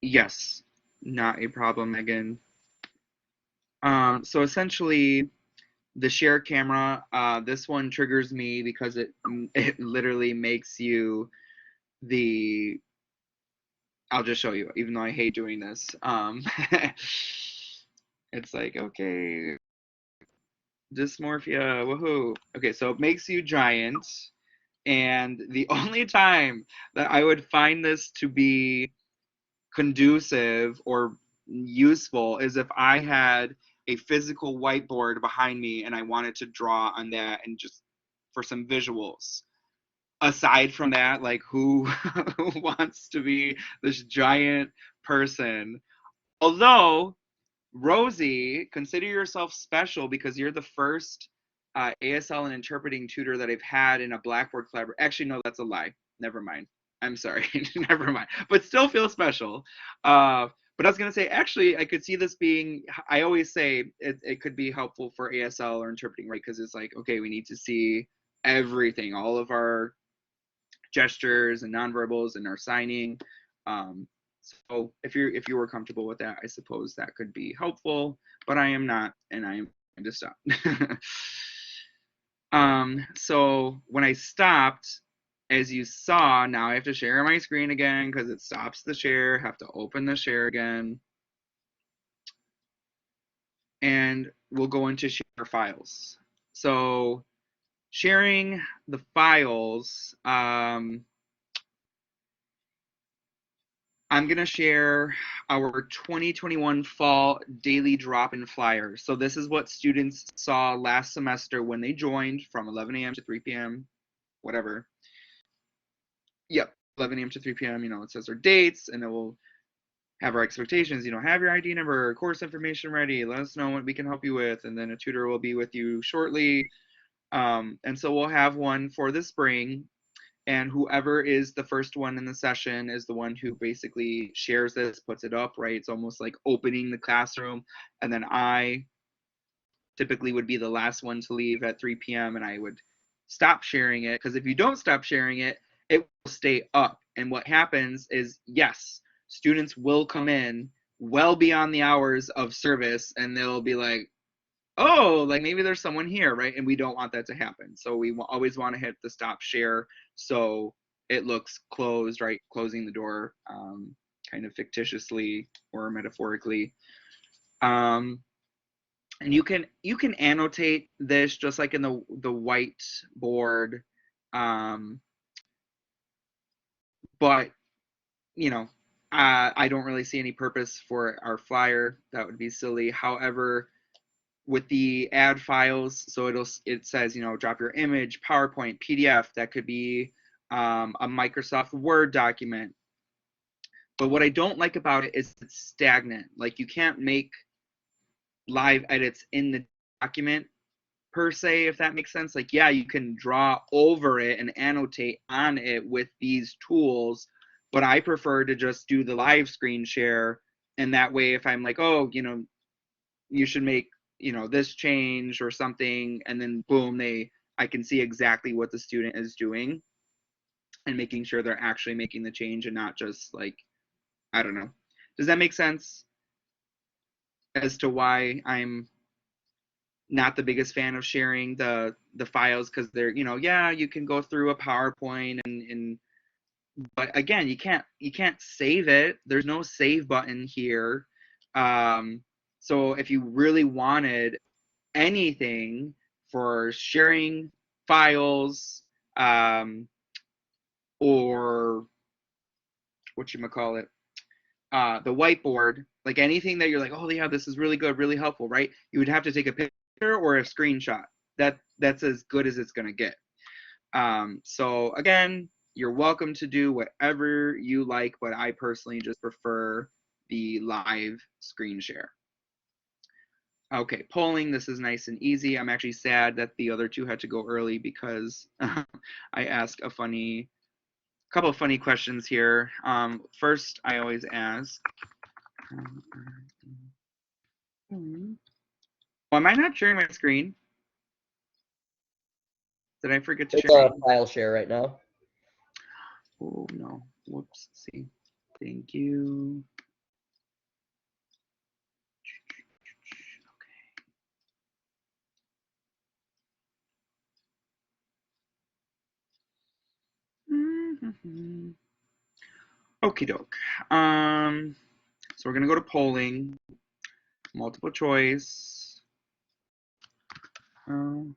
Yes, not a problem, Megan. So essentially, the share camera, this one triggers me because it literally makes you I'll just show you, even though I hate doing this. It's like, okay, dysmorphia, woohoo. Okay, so it makes you giant. And the only time that I would find this to be conducive or useful is if I had a physical whiteboard behind me and I wanted to draw on that and just for some visuals. Aside from that, like who wants to be this giant person? Although, Rosie, consider yourself special because you're the first ASL and interpreting tutor that I've had in a Blackboard collaboration. Actually, no, that's a lie. Never mind. I'm sorry. Never mind. But still feel special. But I was going to say, actually, I could see this being, I always say it could be helpful for ASL or interpreting, right? Because it's like, okay, we need to see everything, all of our gestures and nonverbals and our signing. So if you were comfortable with that, I suppose that could be helpful, but I am not, and I am going to stop. So when I stopped, as you saw, now I have to share my screen again because it stops the share, have to open the share again. And we'll go into share files. So sharing the files, I'm going to share our 2021 fall daily drop-in flyers. So this is what students saw last semester when they joined from 11 a.m. to 3 p.m., whatever. Yep, 11 a.m. to 3 p.m., it says our dates, and it will have our expectations, have your ID number, course information ready, let us know what we can help you with, and then a tutor will be with you shortly. And so we'll have one for the spring. And whoever is the first one in the session is the one who basically shares this, puts it up, right? It's almost like opening the classroom. And then I typically would be the last one to leave at 3 p.m. and I would stop sharing it. Because if you don't stop sharing it, it will stay up. And what happens is, yes, students will come in well beyond the hours of service and they'll be like, oh, like maybe there's someone here, right? And we don't want that to happen. So we always want to hit the stop share so it looks closed, right? Closing the door kind of fictitiously or metaphorically. And you can annotate this just like in the whiteboard. But I don't really see any purpose for our flyer. That would be silly. However, with the add files, so it says, you know, drop your image, PowerPoint, PDF. That could be a Microsoft Word document. But what I don't like about it is it's stagnant. Like, you can't make live edits in the document per se, if that makes sense. Like, yeah, you can draw over it and annotate on it with these tools, but I prefer to just do the live screen share. And that way, if I'm like, oh, you know, you should make, you know, this change or something, and then boom, I can see exactly what the student is doing and making sure they're actually making the change and not just like, I don't know. Does that make sense as to why I'm not the biggest fan of sharing the files? Because they're, you know, yeah, you can go through a PowerPoint and but again, you can't save it. There's no save button here. So if you really wanted anything for sharing files, or whatchamacallit, the whiteboard, like anything that you're like, oh yeah, this is really good, really helpful, right? You would have to take a picture or a screenshot. That's as good as it's gonna get. So again, you're welcome to do whatever you like, but I personally just prefer the live screen share. Okay, polling, this is nice and easy. I'm actually sad that the other two had to go early because I asked a couple of funny questions here. First, I always ask, oh, am I not sharing my screen? Did I forget to share? It's a file share right now. Oh no, whoops, see, thank you. Okay. Okie doke. So we're gonna go to polling, multiple choice. Fine.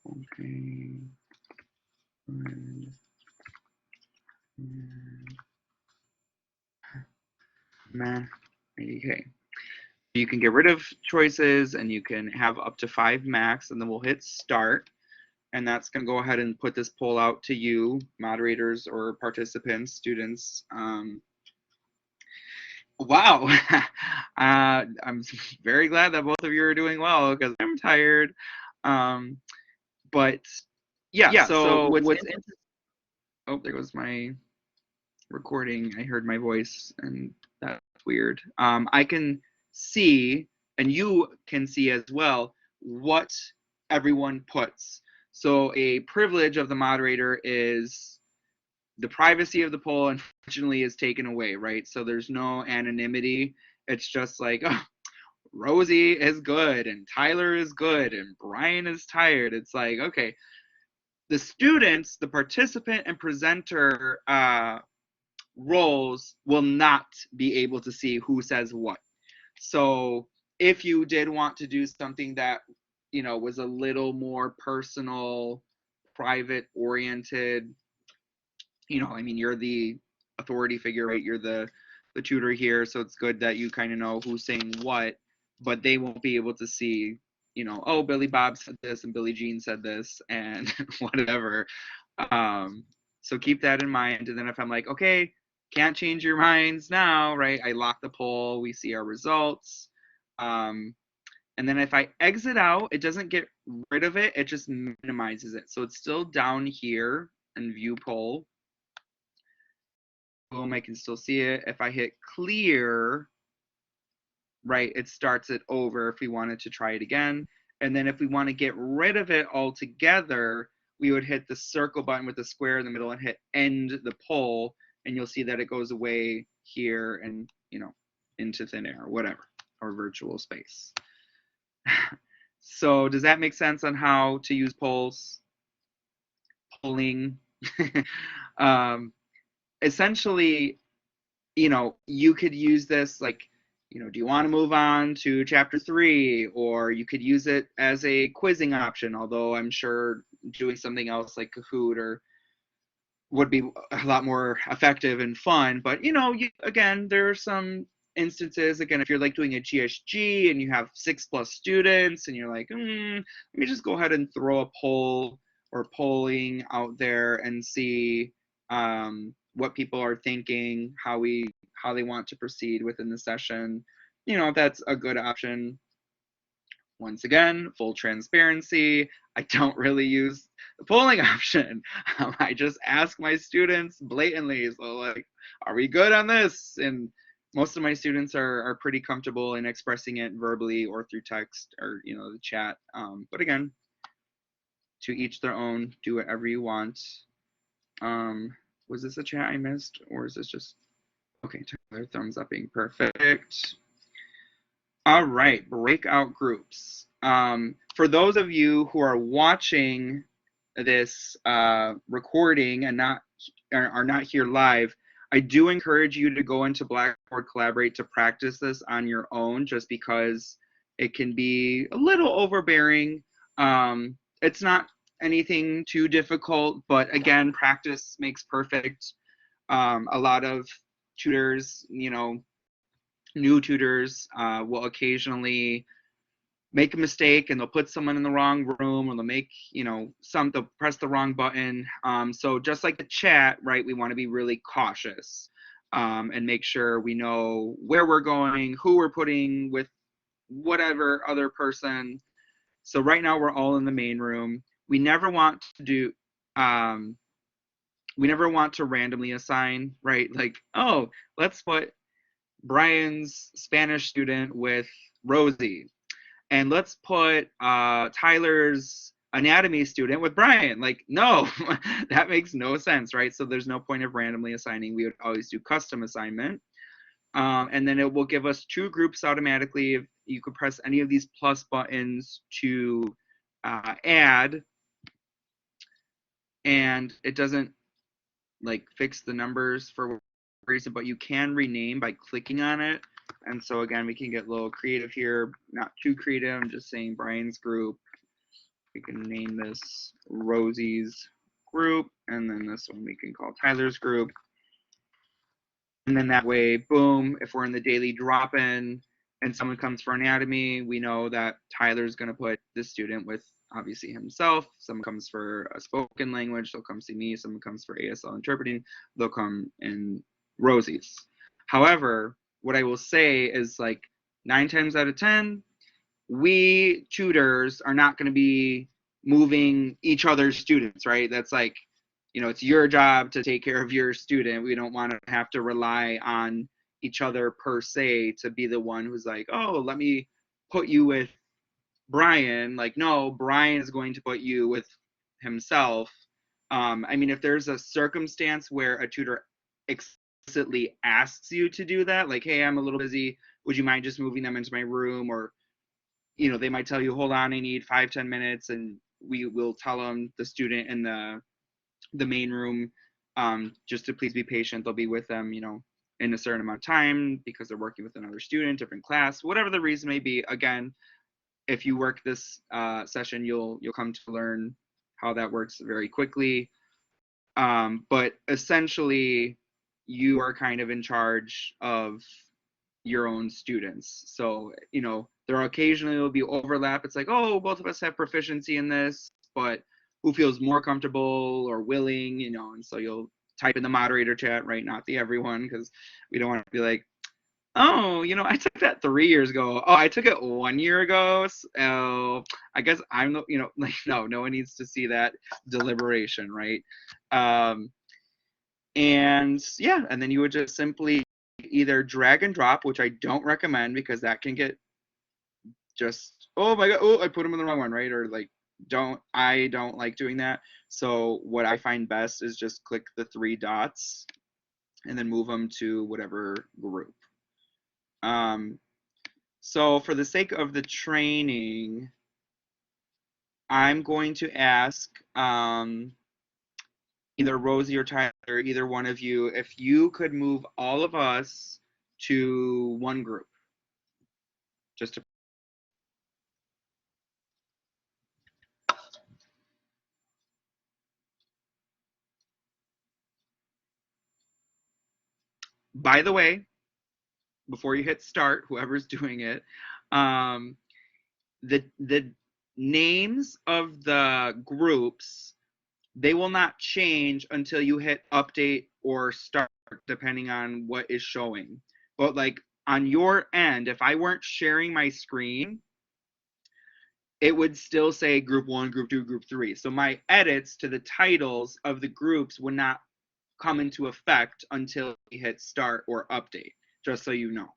Okay. Man. Okay. You can get rid of choices and you can have up to 5 max, and then we'll hit start. And that's going to go ahead and put this poll out to you, moderators or participants, students. Wow. I'm very glad that both of you are doing well because I'm tired. But yeah, so what's interesting, oh, there goes my recording. I heard my voice and that's weird. I can see, and you can see as well, what everyone puts. So a privilege of the moderator is the privacy of the poll, unfortunately, is taken away, right? So there's no anonymity. It's just like, oh, Rosie is good and Tyler is good and Brian is tired. It's like, okay, the students, the participant and presenter roles will not be able to see who says what. So if you did want to do something that, you know, was a little more personal, private oriented, you know, I mean, you're the authority figure, right? You're the tutor here, so it's good that you kind of know who's saying what, but they won't be able to see, you know, oh, Billy Bob said this and Billie Jean said this and whatever. So keep that in mind. And then if I'm like, okay, can't change your minds now, right? I lock the poll, we see our results. And then if I exit out, it doesn't get rid of it, it just minimizes it. So it's still down here in view poll. Boom, I can still see it. If I hit clear, right, it starts it over if we wanted to try it again. And then if we want to get rid of it altogether, we would hit the circle button with the square in the middle and hit end the poll, and you'll see that it goes away here and, you know, into thin air or whatever, or virtual space. So does that make sense on how to use polls? Polling. Essentially, you know, you could use this like, you know, do you want to move on to chapter 3? Or you could use it as a quizzing option, although I'm sure doing something else like Kahoot or would be a lot more effective and fun. But again, there are some instances, again, if you're like doing a GSG and you have 6+ students and you're like, let me just go ahead and throw a poll or polling out there and see what people are thinking, how they want to proceed within the session. That's a good option. Once again, full transparency, I don't really use the polling option. I just ask my students blatantly, so like, are we good on this? And most of my students are pretty comfortable in expressing it verbally or through text or the chat. But again, to each their own, do whatever you want. Was this a chat I missed, or is this just okay? Tyler, thumbs up being perfect. All right, breakout groups. For those of you who are watching this recording and are not here live, I do encourage you to go into Blackboard Collaborate to practice this on your own, just because it can be a little overbearing. It's not anything too difficult, but again, practice makes perfect. A lot of tutors, new tutors will occasionally make a mistake and they'll put someone in the wrong room, or they'll make, they'll press the wrong button. So just like the chat, right, we want to be really cautious and make sure we know where we're going, who we're putting with whatever other person. So right now we're all in the main room. We never want to do, we never want to randomly assign, right? Like, oh, let's put Brian's Spanish student with Rosie, and let's put Tyler's anatomy student with Brian. Like, no, that makes no sense, right? So there's no point of randomly assigning. We would always do custom assignment. And then it will give us 2 groups automatically. If you could press any of these plus buttons to add, and it doesn't like fix the numbers for reason, but you can rename by clicking on it. And so again, we can get a little creative here, not too creative. I'm just saying Brian's group. We can name this Rosie's group, and then this one we can call Tyler's group. And then that way, boom, if we're in the daily drop-in and someone comes for anatomy, we know that Tyler's going to put this student with obviously himself. Someone comes for a spoken language, they'll come see me. Someone comes for ASL interpreting, they'll come in Rosie's. However, what I will say is, like, 9 times out of 10, we tutors are not going to be moving each other's students, right? That's like, it's your job to take care of your student. We don't want to have to rely on each other per se to be the one who's like, oh, let me put you with Brian. Like, no, Brian is going to put you with himself. I mean, if there's a circumstance where a tutor explicitly asks you to do that, like, hey, I'm a little busy, would you mind just moving them into my room? Or, they might tell you, hold on, I need 5-10 minutes, and we will tell them, the student in the main room, just to please be patient. They'll be with them, in a certain amount of time because they're working with another student, different class, whatever the reason may be. Again, if you work this session, you'll come to learn how that works very quickly. But essentially, you are kind of in charge of your own students. So, there occasionally will be overlap. It's like, oh, both of us have proficiency in this, but who feels more comfortable or willing, and so you'll type in the moderator chat, right? Not the everyone, because we don't want to be like, oh, I took that 3 years ago. Oh, I took it 1 year ago. So I guess I'm, like, no one needs to see that deliberation, right? And yeah, and then you would just simply either drag and drop, which I don't recommend because that can get just, oh my God, oh, I put them in the wrong one, right? Or like, I don't like doing that. So what I find best is just click the 3 dots and then move them to whatever group. So for the sake of the training, I'm going to ask either Rosie or Tyler, either one of you, if you could move all of us to one group. Just to by the way, before you hit start, whoever's doing it, the names of the groups, they will not change until you hit update or start, depending on what is showing. But like on your end, if I weren't sharing my screen, it would still say group 1, group 2, group 3. So my edits to the titles of the groups would not come into effect until you hit start or update, just so you know.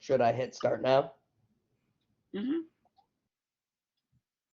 Should I hit start now? Mm-hmm.